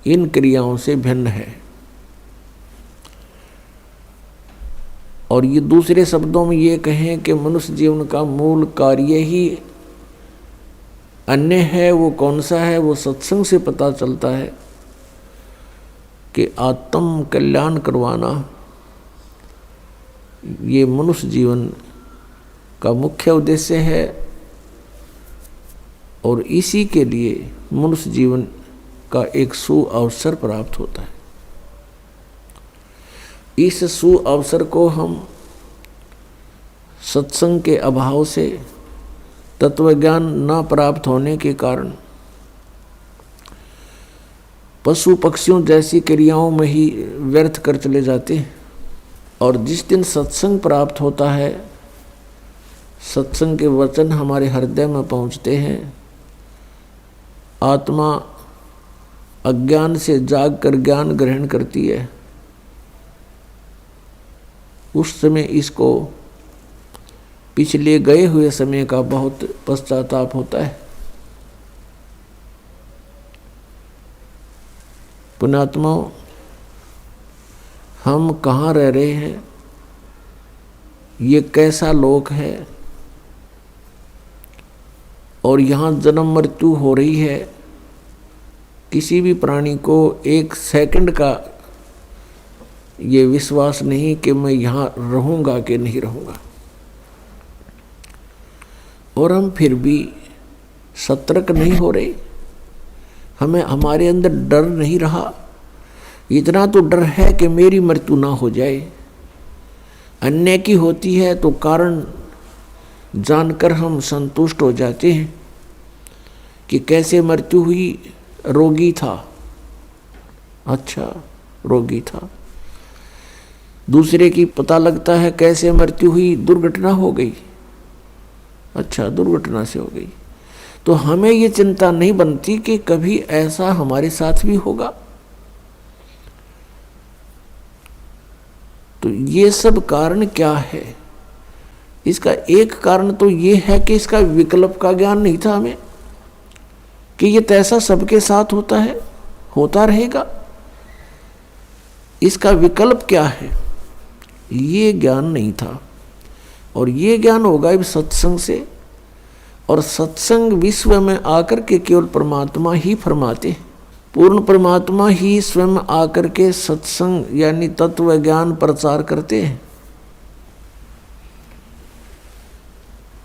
इन क्रियाओं से भिन्न है। और ये दूसरे शब्दों में ये कहें कि मनुष्य जीवन का मूल कार्य ही अन्य है। वो कौन सा है? वो सत्संग से पता चलता है कि आत्म कल्याण करवाना ये मनुष्य जीवन का मुख्य उद्देश्य है। और इसी के लिए मनुष्य जीवन का एक सुअवसर प्राप्त होता है। इस सुअवसर को हम सत्संग के अभाव से, तत्वज्ञान न प्राप्त होने के कारण पशु पक्षियों जैसी क्रियाओं में ही व्यर्थ कर चले जाते हैं। और जिस दिन सत्संग प्राप्त होता है, सत्संग के वचन हमारे हृदय में पहुंचते हैं, आत्मा अज्ञान से जाग कर ज्ञान ग्रहण करती है, उस समय इसको पिछले गए हुए समय का बहुत पश्चाताप होता है। पुण्यात्माओं, हम कहाँ रह रहे हैं, ये कैसा लोक है, और यहाँ जन्म मृत्यु हो रही है। किसी भी प्राणी को एक सेकंड का ये विश्वास नहीं कि मैं यहाँ रहूँगा कि नहीं रहूँगा। और हम फिर भी सतर्क नहीं हो रहे। हमें हमारे अंदर डर नहीं रहा। इतना तो डर है कि मेरी मृत्यु ना हो जाए। अन्य की होती है तो कारण जानकर हम संतुष्ट हो जाते हैं कि कैसे मृत्यु हुई, रोगी था, अच्छा रोगी था। दूसरे की पता लगता है कैसे मृत्यु हुई, दुर्घटना हो गई, अच्छा दुर्घटना से हो गई। तो हमें ये चिंता नहीं बनती कि कभी ऐसा हमारे साथ भी होगा। तो ये सब कारण क्या है? इसका एक कारण तो ये है कि इसका विकल्प का ज्ञान नहीं था हमें, कि ये तैसा सबके साथ होता है, होता रहेगा। इसका विकल्प क्या है, ये ज्ञान नहीं था। और ये ज्ञान होगा इस सत्संग से। और सत्संग विश्व में आकर के केवल परमात्मा ही फरमाते हैं। पूर्ण परमात्मा ही स्वयं आकर के सत्संग यानी तत्व ज्ञान प्रचार करते हैं।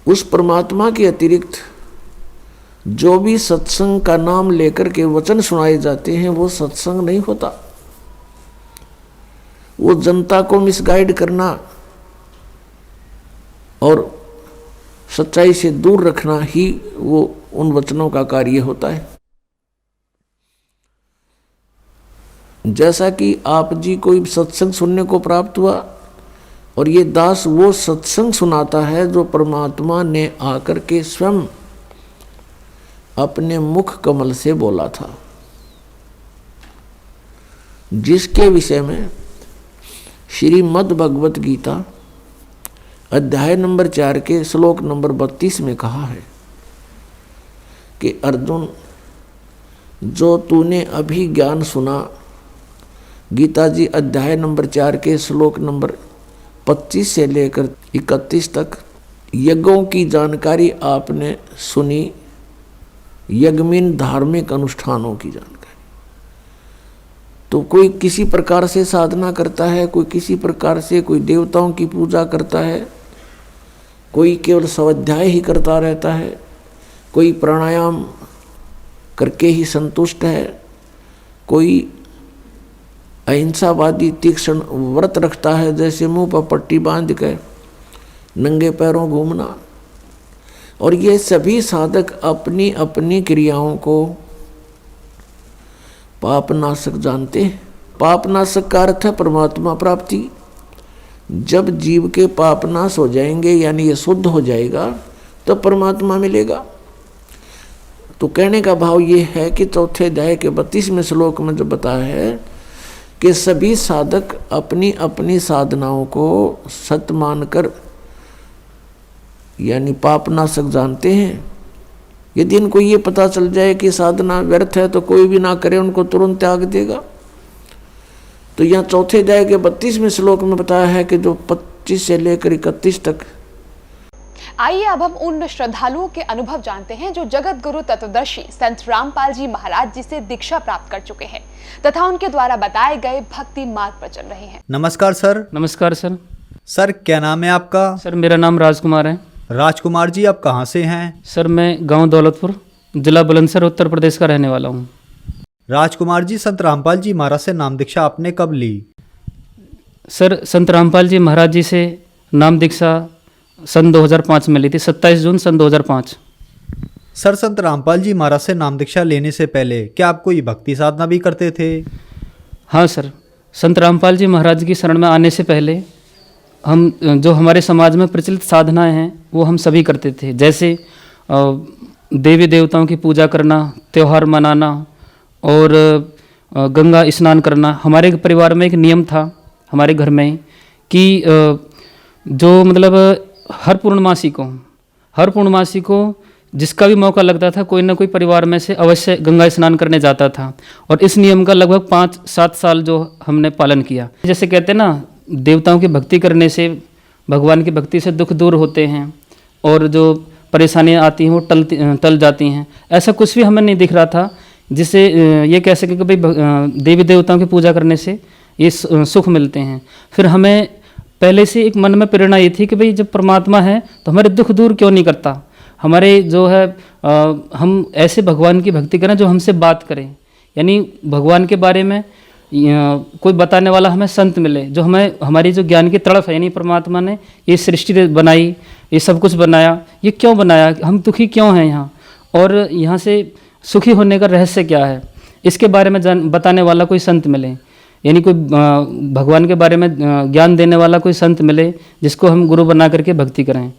उस परमात्मा के अतिरिक्त जो भी सत्संग का नाम लेकर के वचन सुनाए जाते हैं वो सत्संग नहीं होता। वो जनता को मिसगाइड करना, और सच्चाई से दूर रखना ही वो उन वचनों का कार्य होता है। जैसा कि आप जी कोई सत्संग सुनने को प्राप्त हुआ, और ये दास वो सत्संग सुनाता है जो परमात्मा ने आकर के स्वयं अपने मुख कमल से बोला था, जिसके विषय में श्रीमद् भगवत गीता अध्याय नंबर 4 के श्लोक नंबर 32 में कहा है कि अर्जुन, जो तूने अभी ज्ञान सुना, गीता जी अध्याय नंबर 4 के श्लोक नंबर 25 से लेकर 31 तक यज्ञों की जानकारी आपने सुनी, यज्ञमीन धार्मिक अनुष्ठानों की जानकारी। तो कोई किसी प्रकार से साधना करता है, कोई किसी प्रकार से कोई देवताओं की पूजा करता है, कोई केवल स्वाध्याय ही करता रहता है, कोई प्राणायाम करके ही संतुष्ट है, कोई अहिंसावादी तीक्ष्ण व्रत रखता है, जैसे मुंह पर पट्टी बांध के नंगे पैरों घूमना। और ये सभी साधक अपनी अपनी क्रियाओं को पापनाशक जानते हैं। पापनाशक का अर्थ है परमात्मा प्राप्ति। जब जीव के पापनाश हो जाएंगे, यानी ये शुद्ध हो जाएगा, तो परमात्मा मिलेगा। तो कहने का भाव ये है कि चौथे अध्याय के 32वें श्लोक में जो बताया है कि सभी साधक अपनी अपनी साधनाओं को सत्य मानकर यानी पापनाशक जानते हैं। यदि इनको ये पता चल जाए कि साधना व्यर्थ है तो कोई भी ना करे, उनको तुरंत त्याग देगा। तो यहाँ चौथे अध्याय के 32वें श्लोक में बताया है कि जो 25 से लेकर 31 तक। आइए अब हम उन श्रद्धालुओं के अनुभव जानते हैं जो जगत गुरु तत्वदर्शी संत रामपाल जी महाराज जी से दीक्षा प्राप्त कर चुके हैं तथा उनके द्वारा बताए गए भक्ति मार्ग पर चल रहे हैं। नमस्कार सर। नमस्कार सर। सर क्या नाम है आपका? सर मेरा नाम राजकुमार है। राजकुमार जी आप कहाँ से हैं? सर मैं गांव दौलतपुर, जिला बुलंदशहर, उत्तर प्रदेश का रहने वाला हूँ। राजकुमार जी, संत रामपाल जी महाराज से नाम दीक्षा आपने कब ली? सर संत रामपाल जी महाराज जी से नाम दीक्षा सन 2005 में ली थी, 27 जून सन 2005। सर संत रामपाल जी महाराज से नाम दीक्षा लेने से पहले क्या आप कोई भक्ति साधना भी करते थे? हाँ सर, संत रामपाल जी महाराज की शरण में आने से पहले हम जो हमारे समाज में प्रचलित साधनाएं हैं वो हम सभी करते थे, जैसे देवी देवताओं की पूजा करना, त्यौहार मनाना और गंगा स्नान करना। हमारे परिवार में एक नियम था हमारे घर में कि जो मतलब हर पूर्णमासी को जिसका भी मौका लगता था कोई ना कोई परिवार में से अवश्य गंगा स्नान करने जाता था। और इस नियम का लगभग 5-7 साल जो हमने पालन किया। जैसे कहते हैं ना, देवताओं की भक्ति करने से, भगवान की भक्ति से दुख दूर होते हैं और जो परेशानियां आती हैं वो टल जाती हैं। ऐसा कुछ भी हमें नहीं दिख रहा था जिससे ये कह सके कि भाई देवी देवताओं की पूजा करने से ये सुख मिलते हैं। फिर हमें पहले से एक मन में प्रेरणा ये थी कि भाई जब परमात्मा है तो हमारे दुख दूर क्यों नहीं करता। हमारे जो है हम ऐसे भगवान की भक्ति करें जो हमसे बात करें, यानी भगवान के बारे में कोई बताने वाला हमें संत मिले, जो हमें हमारी जो ज्ञान की तड़प है, यानी परमात्मा ने ये सृष्टि बनाई, ये सब कुछ बनाया, ये क्यों बनाया, हम दुखी क्यों हैं यहाँ, और यहाँ से सुखी होने का रहस्य क्या है, इसके बारे में बताने वाला कोई संत मिले, यानी कोई भगवान के बारे में ज्ञान देने वाला कोई संत मिले जिसको हम गुरु बना करके भक्ति करें।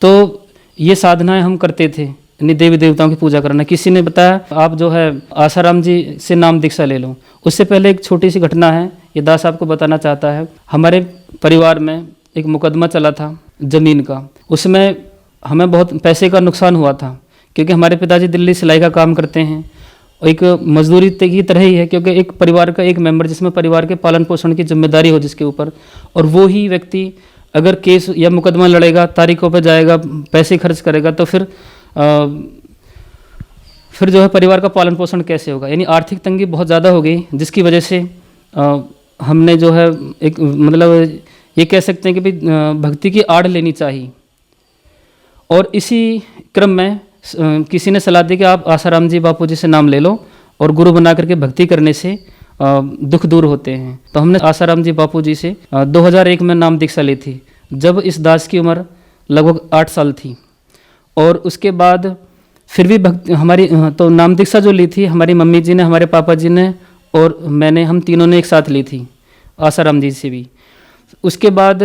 तो ये साधनाएं हम करते थे, यानी देवी देवताओं की पूजा करना। किसी ने बताया आप जो है आसाराम जी से नाम दीक्षा ले लो। उससे पहले एक छोटी सी घटना है, ये दास आपको बताना चाहता है। हमारे परिवार में एक मुकदमा चला था ज़मीन का, उसमें हमें बहुत पैसे का नुकसान हुआ था, क्योंकि हमारे पिताजी दिल्ली सिलाई का काम करते हैं, एक मजदूरी की तरह ही है, क्योंकि एक परिवार का एक मेंबर जिसमें परिवार के पालन पोषण की जिम्मेदारी हो जिसके ऊपर, और वो ही व्यक्ति अगर केस या मुकदमा लड़ेगा, तारीखों पर जाएगा, पैसे खर्च करेगा, तो फिर जो है परिवार का पालन पोषण कैसे होगा। यानी आर्थिक तंगी बहुत ज़्यादा हो गई, जिसकी वजह से हमने जो है एक मतलब ये कह सकते हैं कि भाई भक्ति की आड़ लेनी चाहिए। और इसी क्रम में किसी ने सलाह दी कि आप आसाराम जी बापू जी से नाम ले लो और गुरु बना करके भक्ति करने से दुख दूर होते हैं। तो हमने आसाराम जी बापू जी से 2001 में नाम दीक्षा ली थी, जब इस दास की उम्र लगभग 8 साल थी। और उसके बाद फिर भी भक्ति हमारी तो नाम दीक्षा जो ली थी हमारी मम्मी जी ने, हमारे पापा जी ने और मैंने, हम तीनों ने एक साथ ली थी आसाराम जी से भी। उसके बाद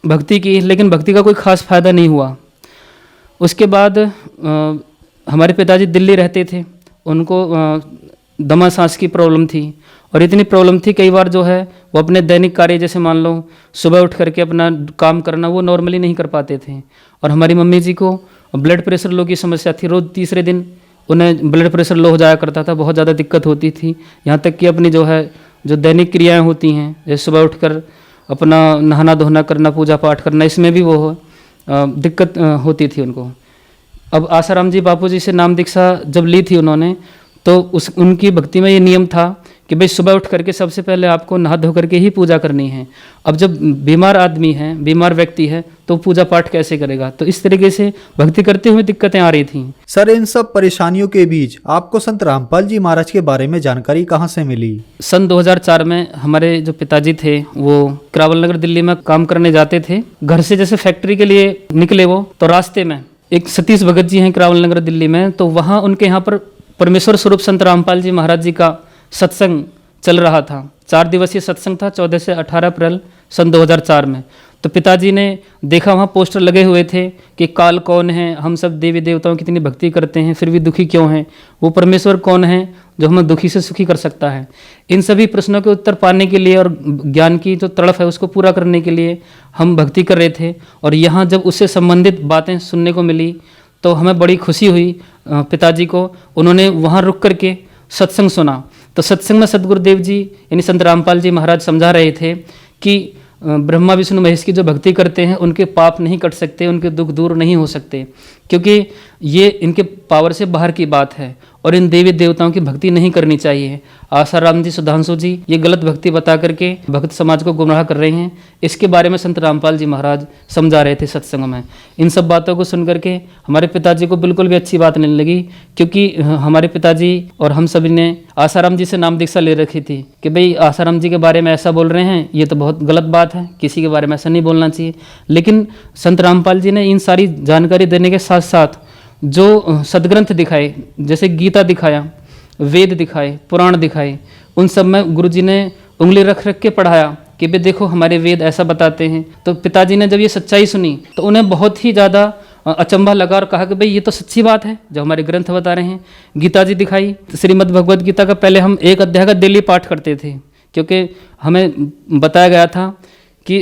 भक्ति की, लेकिन भक्ति का कोई ख़ास फ़ायदा नहीं हुआ। उसके बाद हमारे पिताजी दिल्ली रहते थे, उनको दमा सांस की प्रॉब्लम थी और इतनी प्रॉब्लम थी कई बार जो है वो अपने दैनिक कार्य जैसे मान लो सुबह उठ करके अपना काम करना वो नॉर्मली नहीं कर पाते थे। और हमारी मम्मी जी को ब्लड प्रेशर लो की समस्या थी, रोज़ तीसरे दिन उन्हें ब्लड प्रेशर लो हो जाया करता था, बहुत ज़्यादा दिक्कत होती थी। यहाँ तक कि अपनी जो है जो दैनिक क्रियाएँ होती हैं जैसे सुबह उठकर अपना नहाना धोना करना, पूजा पाठ करना, इसमें भी वो दिक्कत होती थी उनको। अब आसाराम जी बापू जी से नाम दीक्षा जब ली थी उन्होंने, तो उनकी भक्ति में ये नियम था कि भाई सुबह उठ करके सबसे पहले आपको नहा धो करके ही पूजा करनी है। अब जब बीमार आदमी है, बीमार व्यक्ति है, तो पूजा पाठ कैसे करेगा? तो इस तरीके से भक्ति करते हुए दिक्कतें आ रही थी। सर, इन सब परेशानियों के बीच आपको संत रामपाल जी महाराज के बारे में जानकारी कहाँ से मिली? सन 2004 में हमारे जो पिताजी थे वो करावल नगर दिल्ली में काम करने जाते थे। घर से जैसे फैक्ट्री के लिए निकले वो, तो रास्ते में एक सतीश भगत जी हैं करावल नगर दिल्ली में, तो वहाँ उनके यहाँ पर परमेश्वर स्वरूप संत रामपाल जी महाराज जी का सत्संग चल रहा था। 4 दिवसीय सत्संग था 14 से 18 अप्रैल सन 2004 में। तो पिताजी ने देखा वहाँ पोस्टर लगे हुए थे कि काल कौन है, हम सब देवी देवताओं की इतनी भक्ति करते हैं फिर भी दुखी क्यों हैं, वो परमेश्वर कौन है जो हमें दुखी से सुखी कर सकता है। इन सभी प्रश्नों के उत्तर पाने के लिए और ज्ञान की जो तड़फ है उसको पूरा करने के लिए हम भक्ति कर रहे थे। और यहाँ जब उससे संबंधित बातें सुनने को मिली तो हमें बड़ी खुशी हुई पिताजी को। उन्होंने वहाँ रुक करके सत्संग सुना। तो सत्संग में सदगुरुदेव जी यानी संत रामपाल जी महाराज समझा रहे थे कि ब्रह्मा विष्णु महेश की जो भक्ति करते हैं उनके पाप नहीं कट सकते, उनके दुख दूर नहीं हो सकते, क्योंकि ये इनके पावर से बाहर की बात है और इन देवी देवताओं की भक्ति नहीं करनी चाहिए। आसाराम जी, सुधांशु जी ये गलत भक्ति बता करके भक्त समाज को गुमराह कर रहे हैं। इसके बारे में संत रामपाल जी महाराज समझा रहे थे सत्संग में। इन सब बातों को सुन करके हमारे पिताजी को बिल्कुल भी अच्छी बात नहीं लगी, क्योंकि हमारे पिताजी और हम सभी ने आसाराम जी से नाम दीक्षा ले रखी थी कि भाई आसाराम जी के बारे में ऐसा बोल रहे हैं, ये तो बहुत गलत बात है, किसी के बारे में ऐसा नहीं बोलना चाहिए। लेकिन संत रामपाल जी ने इन सारी जानकारी देने के साथ साथ जो सदग्रंथ दिखाए, जैसे गीता दिखाया, वेद दिखाए, पुराण दिखाए, उन सब में गुरुजी ने उंगली रख रख के पढ़ाया कि भाई देखो हमारे वेद ऐसा बताते हैं। तो पिताजी ने जब ये सच्चाई सुनी तो उन्हें बहुत ही ज़्यादा अचंभा लगा और कहा कि भाई ये तो सच्ची बात है जो हमारे ग्रंथ बता रहे हैं। गीता जी दिखाई, श्रीमद् भगवद गीता का पहले हम एक अध्याय का डेली पाठ करते थे, क्योंकि हमें बताया गया था कि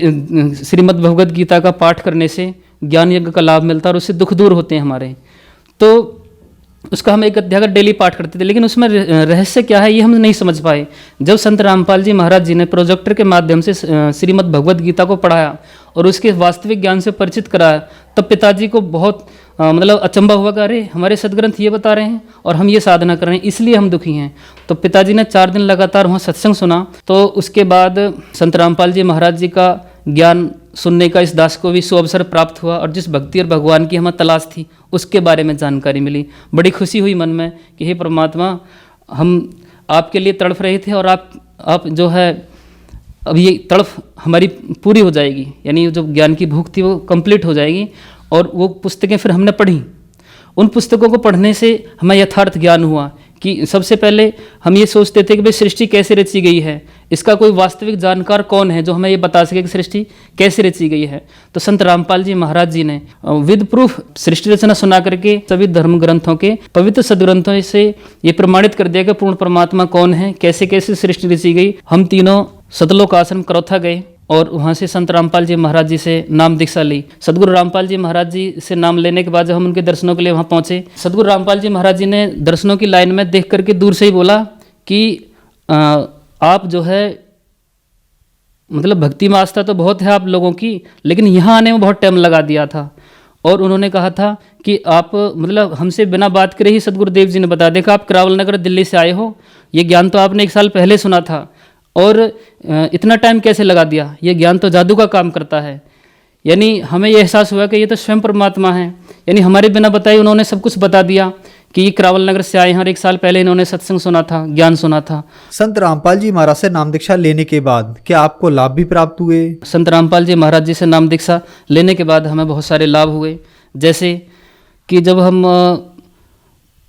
श्रीमद् भगवद गीता का पाठ करने से ज्ञान यज्ञ का लाभ मिलता है और उससे दुख दूर होते हैं हमारे। तो उसका हम एक अध्याय का डेली पाठ करते थे, लेकिन उसमें रहस्य क्या है ये हम नहीं समझ पाए। जब संत रामपाल जी महाराज जी ने प्रोजेक्टर के माध्यम से श्रीमद् भगवद गीता को पढ़ाया और उसके वास्तविक ज्ञान से परिचित कराया, तब पिताजी को बहुत मतलब अचंभा हुआ कि अरे हमारे सदग्रंथ ये बता रहे हैं और हम ये साधना कर रहे हैं, इसलिए हम दुखी हैं। तो पिताजी ने 4 दिन लगातार वहाँ सत्संग सुना। तो उसके बाद संत रामपाल जी महाराज जी का ज्ञान सुनने का इस दास को भी सुअवसर प्राप्त हुआ और जिस भक्ति और भगवान की हमें तलाश थी उसके बारे में जानकारी मिली। बड़ी खुशी हुई मन में कि हे परमात्मा, हम आपके लिए तड़फ रहे थे और आप जो है अब ये तड़फ हमारी पूरी हो जाएगी, यानी जो ज्ञान की भूख थी वो कंप्लीट हो जाएगी। और वो पुस्तकें फिर हमने पढ़ी। उन पुस्तकों को पढ़ने से हमें यथार्थ ज्ञान हुआ कि सबसे पहले हम ये सोचते थे कि भाई सृष्टि कैसे रची गई है, इसका कोई वास्तविक जानकार कौन है जो हमें ये बता सके कि सृष्टि कैसे रची गई है। तो संत रामपाल जी महाराज जी ने विद प्रूफ सृष्टि रचना सुना करके सभी धर्म ग्रंथों के पवित्र सदग्रंथों से ये प्रमाणित कर दिया कि पूर्ण परमात्मा कौन है, कैसे कैसे सृष्टि रची गई। हम तीनों सतलोक आश्रम करौथा गए और वहाँ से संत रामपाल जी महाराज जी से नाम दीक्षा ली। सदगुरु रामपाल जी महाराज जी से नाम लेने के बाद जब हम उनके दर्शनों के लिए वहाँ पहुँचे, सदगुरु रामपाल जी महाराज जी ने दर्शनों की लाइन में देख करके दूर से ही बोला कि आप जो है मतलब भक्ति में आस्था तो बहुत है आप लोगों की, लेकिन यहाँ आने में बहुत टाइम लगा दिया था। और उन्होंने कहा था कि आप मतलब हमसे बिना बात करे ही सदगुरुदेव जी ने बता देखा आप करावल नगर दिल्ली से आए हो, ये ज्ञान तो आपने 1 साल पहले सुना था और इतना टाइम कैसे लगा दिया, ये ज्ञान तो जादू का काम करता है। यानी हमें ये एहसास हुआ कि ये तो स्वयं परमात्मा है, यानी हमारे बिना बताए उन्होंने सब कुछ बता दिया कि करावल नगर से आए हैं और 1 साल पहले इन्होंने सत्संग सुना था, ज्ञान सुना था। संत रामपाल जी महाराज से नाम दीक्षा लेने के बाद क्या आपको लाभ भी प्राप्त हुए? संत रामपाल जी महाराज जी से नाम दीक्षा लेने के बाद हमें बहुत सारे लाभ हुए। जैसे कि जब हम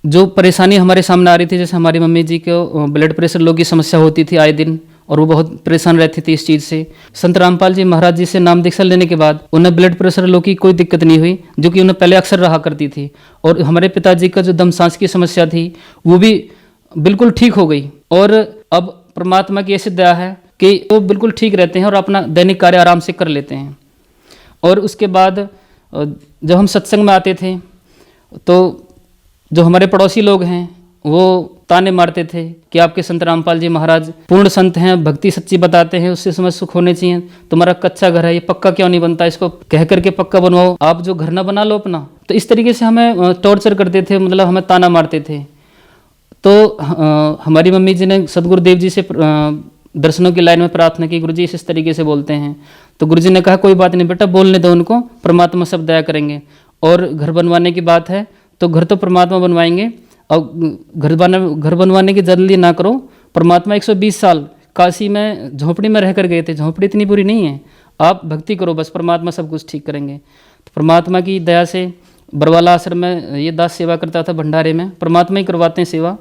जो परेशानी हमारे सामने आ रही थी, जैसे हमारी मम्मी जी को ब्लड प्रेशर लो की समस्या होती थी आए दिन, और वो बहुत परेशान रहती थी इस चीज़ से। संत रामपाल जी महाराज जी से नाम दीक्षा लेने के बाद उन्हें ब्लड प्रेशर लो की कोई दिक्कत नहीं हुई, जो कि उन्हें पहले अक्सर रहा करती थी। और हमारे पिताजी का जो दम सांस की समस्या थी वो भी बिल्कुल ठीक हो गई। और अब परमात्मा की ऐसी दया है कि वो बिल्कुल ठीक रहते हैं और अपना दैनिक कार्य आराम से कर लेते हैं। और उसके बाद जब हम सत्संग में आते थे तो जो हमारे पड़ोसी लोग हैं वो ताने मारते थे कि आपके संत रामपाल जी महाराज पूर्ण संत हैं, भक्ति सच्ची बताते हैं, उससे समय सुख होने चाहिए, तुम्हारा कच्चा घर है ये पक्का क्यों नहीं बनता, इसको कह करके पक्का बनवाओ, आप जो घर ना बना लो अपना। तो इस तरीके से हमें टॉर्चर करते थे, मतलब हमें ताना मारते थे। तो हमारी मम्मी जी ने सदगुरुदेव जी से दर्शनों की लाइन में प्रार्थना की, गुरुजी इस तरीके से बोलते हैं। तो गुरुजी ने कहा कोई बात नहीं बेटा, बोलने दो उनको, परमात्मा सब दया करेंगे। और घर बनवाने की बात है तो घर तो परमात्मा बनवाएंगे, और घर बनवाने की जल्दी ना करो। परमात्मा 120 साल काशी में झोंपड़ी में रहकर गए थे, झोंपड़ी इतनी बुरी नहीं है, आप भक्ति करो बस, परमात्मा सब कुछ ठीक करेंगे। तो परमात्मा की दया से बरवाला आश्रम में ये दास सेवा करता था भंडारे में, परमात्मा ही करवाते हैं सेवा।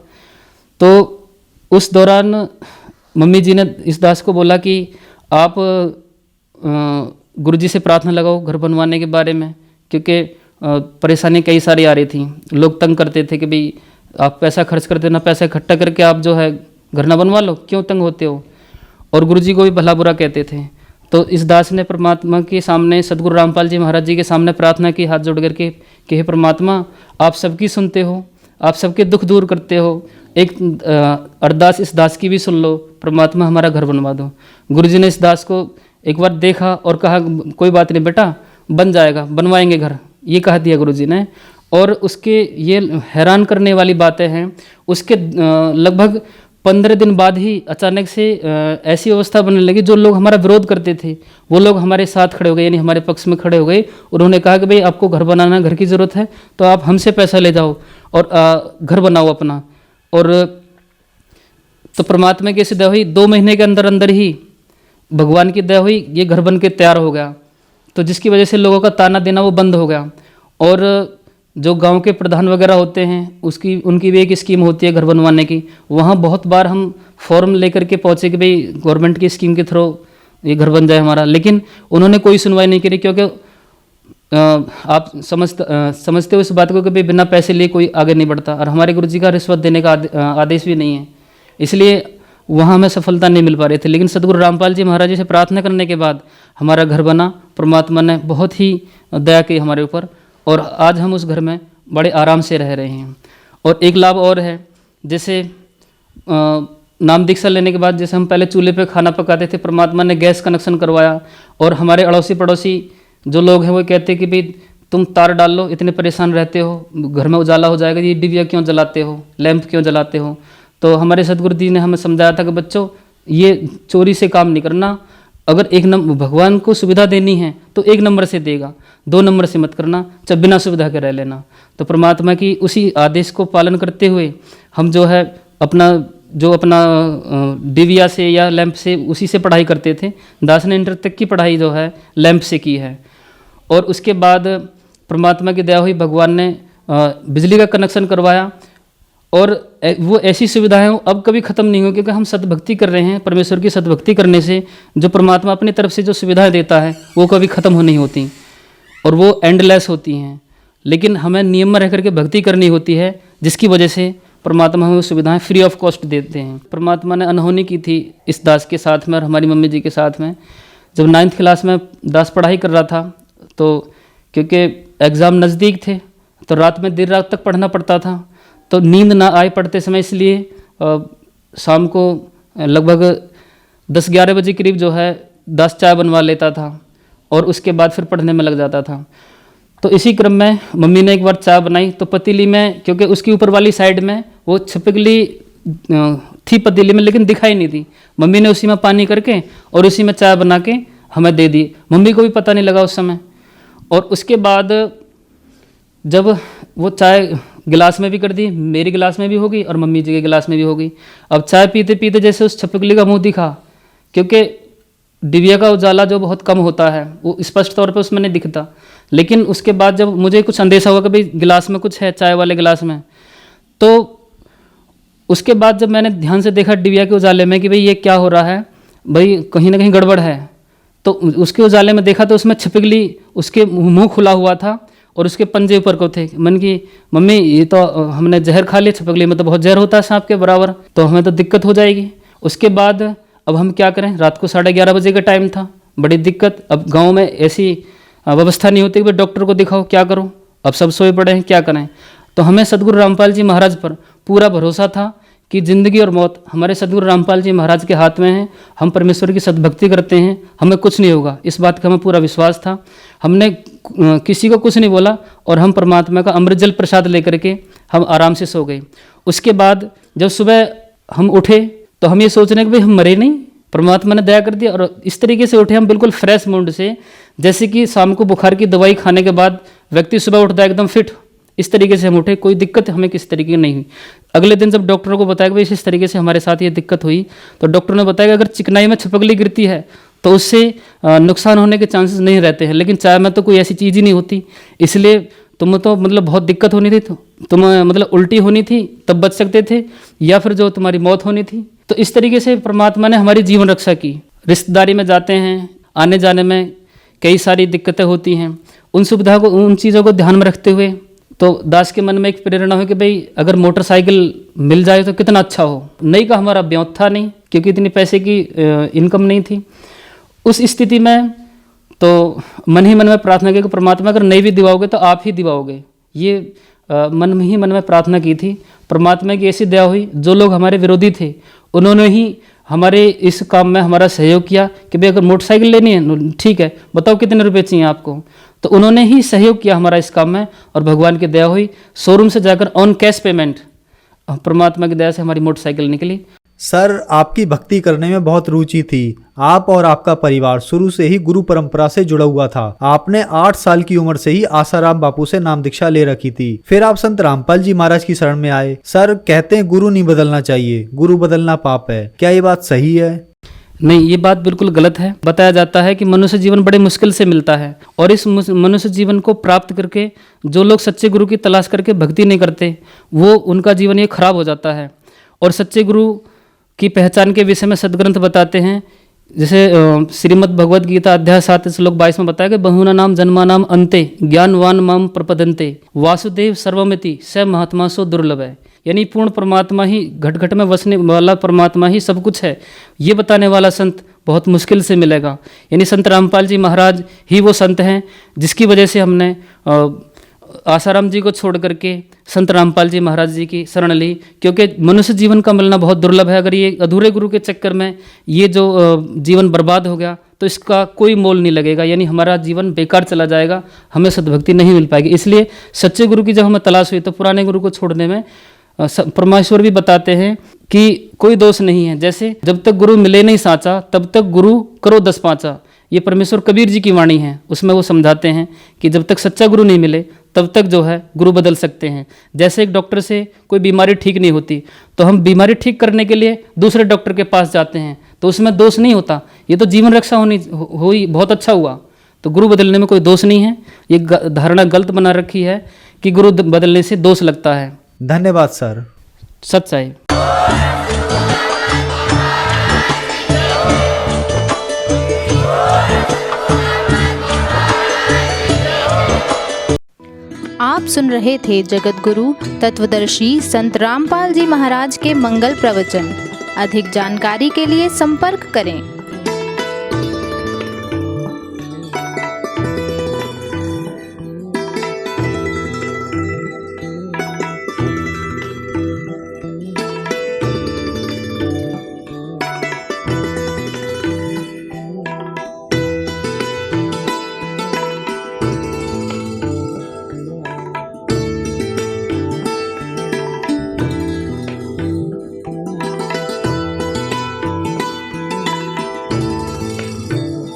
तो उस दौरान मम्मी जी ने इस दास को बोला कि आप गुरुजी से प्रार्थना लगाओ घर बनवाने के बारे में, क्योंकि परेशानी कई सारी आ रही थी। लोग तंग करते थे कि भाई आप पैसा खर्च करते ना, पैसा इकट्ठा करके आप जो है घर ना बनवा लो, क्यों तंग होते हो। और गुरुजी को भी भला बुरा कहते थे। तो इस दास ने परमात्मा के सामने, सदगुरु रामपाल जी महाराज जी के सामने प्रार्थना की हाथ जोड़ करके कि हे परमात्मा, आप सबकी सुनते हो, आप सबके दुख दूर करते हो, एक अरदास इस दास की भी सुन लो, परमात्मा हमारा घर बनवा दो। गुरुजी ने इस दास को एक बार देखा और कहा कोई बात नहीं बेटा, बन जाएगा, बनवाएंगे घर, ये कह दिया गुरुजी ने। और उसके ये हैरान करने वाली बातें हैं, उसके लगभग 15 दिन बाद ही अचानक से ऐसी अवस्था बनने लगी, जो लोग हमारा विरोध करते थे वो लोग हमारे साथ खड़े हो गए, यानी हमारे पक्ष में खड़े हो गए। उन्होंने कहा कि भाई आपको घर बनाना, घर की ज़रूरत है तो आप हमसे पैसा ले जाओ और घर बनाओ अपना। और तो परमात्मा की ऐसी दया हुई, 2 महीने के अंदर अंदर ही भगवान की दया हुई, ये घर बन के तैयार हो गया। तो जिसकी वजह से लोगों का ताना देना वो बंद हो गया। और जो गांव के प्रधान वगैरह होते हैं उनकी भी एक स्कीम होती है घर बनवाने की, वहाँ बहुत बार हम फॉर्म लेकर के पहुँचे कि भाई गवर्नमेंट की स्कीम के थ्रू ये घर बन जाए हमारा, लेकिन उन्होंने कोई सुनवाई नहीं करी। क्योंकि आप समझते हो इस बात को कि भाई बिना पैसे लिए कोई आगे नहीं बढ़ता, और हमारे गुरुजी का रिश्वत देने का आदेश भी नहीं है, इसलिए वहाँ हमें सफलता नहीं मिल पा रही थी। लेकिन सदगुरु रामपाल जी महाराज जी से प्रार्थना करने के बाद हमारा घर बना, परमात्मा ने बहुत ही दया की हमारे ऊपर, और आज हम उस घर में बड़े आराम से रह रहे हैं। और एक लाभ और है, जैसे नाम दीक्षा लेने के बाद जैसे हम पहले चूल्हे पे खाना पकाते थे, परमात्मा ने गैस कनेक्शन करवाया। और हमारे अड़ोसी पड़ोसी जो लोग हैं वो कहते हैं कि भाई तुम तार डाल लो, इतने परेशान रहते हो, घर में उजाला हो जाएगा, ये डिबिया क्यों जलाते हो, लैंप क्यों जलाते हो। तो हमारे सदगुरु जी ने हमें समझाया था कि बच्चों ये चोरी से काम नहीं करना, अगर भगवान को सुविधा देनी है तो 1 नंबर से देगा, 2 नंबर से मत करना, चाहे बिना सुविधा के रह लेना। तो परमात्मा की उसी आदेश को पालन करते हुए हम जो है अपना डिबिया से या लैंप से उसी से पढ़ाई करते थे। दास ने इंटर तक की पढ़ाई जो है लैंप से की है। और उसके बाद परमात्मा की दया हुई, भगवान ने बिजली का कनेक्शन करवाया, और वो ऐसी सुविधाएं अब कभी ख़त्म नहीं हो, क्योंकि हम सतभक्ति कर रहे हैं। परमेश्वर की सतभक्ति करने से जो परमात्मा अपनी तरफ से जो सुविधाएं देता है वो कभी ख़त्म हो नहीं होती, और वो एंडलेस होती हैं। लेकिन हमें नियम में रह करके भक्ति करनी होती है, जिसकी वजह से परमात्मा हमें सुविधाएं फ्री ऑफ कॉस्ट देते हैं। परमात्मा ने अनहोनी की थी इस दास के साथ में और हमारी मम्मी जी के साथ में। जब 9th क्लास में दास पढ़ाई कर रहा था, तो क्योंकि एग्ज़ाम नज़दीक थे तो रात में देर रात तक पढ़ना पड़ता था, तो नींद ना आए पढ़ते समय, इसलिए शाम को लगभग 10-11 बजे करीब जो है दास चाय बनवा लेता था और उसके बाद फिर पढ़ने में लग जाता था। तो इसी क्रम में मम्मी ने एक बार चाय बनाई, तो पतीली में, क्योंकि उसकी ऊपर वाली साइड में वो छिपकली थी पतीली में, लेकिन दिखाई नहीं थी, मम्मी ने उसी में पानी करके और उसी में चाय बना के हमें दे दी। मम्मी को भी पता नहीं लगा उस समय। और उसके बाद जब वो चाय गिलास में भी कर दी, मेरी गिलास में भी होगी और मम्मी जी के गिलास में भी होगी। अब चाय पीते पीते जैसे उस छिपकली का मुंह दिखा, क्योंकि डिबिया का उजाला जो बहुत कम होता है वो स्पष्ट तौर पे उसमें नहीं दिखता, लेकिन उसके बाद जब मुझे कुछ अंदेशा हुआ कि भाई गिलास में कुछ है, चाय वाले गिलास में, तो उसके बाद जब मैंने ध्यान से देखा डिबिया के उजाले में कि भाई ये क्या हो रहा है, भाई कहीं ना कहीं गड़बड़ है, तो उसके उजाले में देखा तो उसमें छिपकली, उसके मुंह खुला हुआ था और उसके पंजे ऊपर को थे। मन की मम्मी ये तो हमने जहर खा लिया, छिपकली में तो बहुत जहर होता है सांप के बराबर, तो हमें तो दिक्कत हो जाएगी। उसके बाद अब हम क्या करें, रात को 11:30 बजे का टाइम था, बड़ी दिक्कत। अब गांव में ऐसी व्यवस्था नहीं होती कि भाई डॉक्टर को दिखाओ, क्या करो, अब सब सोए पड़े हैं, क्या करें। तो हमें सदगुरु रामपाल जी महाराज पर पूरा भरोसा था कि ज़िंदगी और मौत हमारे सदगुरु रामपाल जी महाराज के हाथ में है। हम परमेश्वर की सद्भक्ति करते हैं, हमें कुछ नहीं होगा, इस बात का हमें पूरा विश्वास था। हमने किसी को कुछ नहीं बोला और हम परमात्मा का अमृत जल प्रसाद लेकर के हम आराम से सो गए। उसके बाद जब सुबह हम उठे तो हम ये सोच रहे हैं कि भाई हम मरे नहीं, परमात्मा ने दया कर दिया, और इस तरीके से उठे हम बिल्कुल फ्रेश मूड से, जैसे कि शाम को बुखार की दवाई खाने के बाद व्यक्ति सुबह उठता है एकदम फिट, इस तरीके से हम उठे, कोई दिक्कत हमें किसी तरीके की नहीं हुई। अगले दिन जब डॉक्टरों को बताया कि भाई इस तरीके से हमारे साथ ये दिक्कत हुई, तो डॉक्टर ने बताया कि अगर चिकनाई में छिपकली गिरती है तो उससे नुकसान होने के चांसेस नहीं रहते हैं, लेकिन चाय में तो कोई ऐसी चीज़ ही नहीं होती, इसलिए तुम तो मतलब बहुत दिक्कत होनी थी, तो तुम मतलब उल्टी होनी थी तब बच सकते थे, या फिर जो तुम्हारी मौत होनी थी। तो इस तरीके से परमात्मा ने हमारी जीवन रक्षा की। रिश्तेदारी में जाते हैं, आने जाने में कई सारी दिक्कतें होती हैं, उन सुविधा को, उन चीज़ों को ध्यान में रखते हुए तो दास के मन में एक प्रेरणा हो कि भाई अगर मोटरसाइकिल मिल जाए तो कितना अच्छा हो। नई का हमारा ब्योत था नहीं, क्योंकि इतनी पैसे की इनकम नहीं थी। उस स्थिति में तो मन ही मन में प्रार्थना की कि परमात्मा अगर नहीं भी दिवाओगे तो आप ही दिवाओगे, ये मन ही मन में प्रार्थना की थी। परमात्मा की ऐसी दया हुई, जो लोग हमारे विरोधी थे उन्होंने ही हमारे इस काम में हमारा सहयोग किया कि भाई अगर मोटरसाइकिल लेनी है ठीक है, बताओ कितने रुपए चाहिए आपको, तो उन्होंने ही सहयोग किया हमारा इस काम में, और भगवान की दया हुई, शोरूम से जाकर ऑन कैश पेमेंट परमात्मा की दया से हमारी मोटरसाइकिल निकली। सर, आपकी भक्ति करने में बहुत रुचि थी। आप और आपका परिवार शुरू से ही गुरु परंपरा से जुड़ा हुआ था। आपने 8 साल की उम्र से ही आसाराम बापू से नाम दीक्षा ले रखी थी। फिर आप संत रामपाल जी महाराज की शरण में आए। सर, कहते हैं गुरु नहीं बदलना चाहिए, गुरु बदलना पाप है, क्या ये बात सही है? नहीं, ये बात बिल्कुल गलत है। बताया जाता है कि मनुष्य जीवन बड़े मुश्किल से मिलता है, और इस मनुष्य जीवन को प्राप्त करके जो लोग सच्चे गुरु की तलाश करके भक्ति नहीं करते, वो उनका जीवन ये खराब हो जाता है। और सच्चे गुरु की पहचान के विषय में सदग्रंथ बताते हैं, जैसे श्रीमद् भगवद गीता अध्याय 7 श्लोक 22 में बताया कि बहुना नाम जन्मा नाम अंते ज्ञानवान माम प्रपदन्ते वासुदेव सर्वमिति स महात्मा सो दुर्लभ है। यानी पूर्ण परमात्मा ही, घट घट में वसने वाला परमात्मा ही सब कुछ है, ये बताने वाला संत बहुत मुश्किल से मिलेगा। यानी संत रामपाल जी महाराज ही वो संत हैं जिसकी वजह से हमने आसाराम जी को छोड़ करके संत रामपाल जी महाराज जी की शरण ली, क्योंकि मनुष्य जीवन का मिलना बहुत दुर्लभ है। अगर ये अधूरे गुरु के चक्कर में ये जो जीवन बर्बाद हो गया तो इसका कोई मोल नहीं लगेगा, यानी हमारा जीवन बेकार चला जाएगा, हमें सद्भक्ति नहीं मिल पाएगी। इसलिए सच्चे गुरु की जब हमें तलाश हुई तो पुराने गुरु को छोड़ने में परमेश्वर भी बताते हैं कि कोई दोष नहीं है। जैसे जब तक गुरु मिले नहीं साचा तब तक गुरु करो 10 पाँचा, ये परमेश्वर कबीर जी की वाणी है। उसमें वो समझाते हैं कि जब तक सच्चा गुरु नहीं मिले तब तक जो है गुरु बदल सकते हैं। जैसे एक डॉक्टर से कोई बीमारी ठीक नहीं होती तो हम बीमारी ठीक करने के लिए दूसरे डॉक्टर के पास जाते हैं, तो उसमें दोष नहीं होता, ये तो जीवन रक्षा हुई, बहुत अच्छा हुआ। तो गुरु बदलने में कोई दोष नहीं है। ये धारणा गलत बना रखी है कि गुरु बदलने से दोष लगता है। धन्यवाद सर। सच्चाई। आप सुन रहे थे जगत गुरु तत्वदर्शी संत रामपाल जी महाराज के मंगल प्रवचन। अधिक जानकारी के लिए संपर्क करें।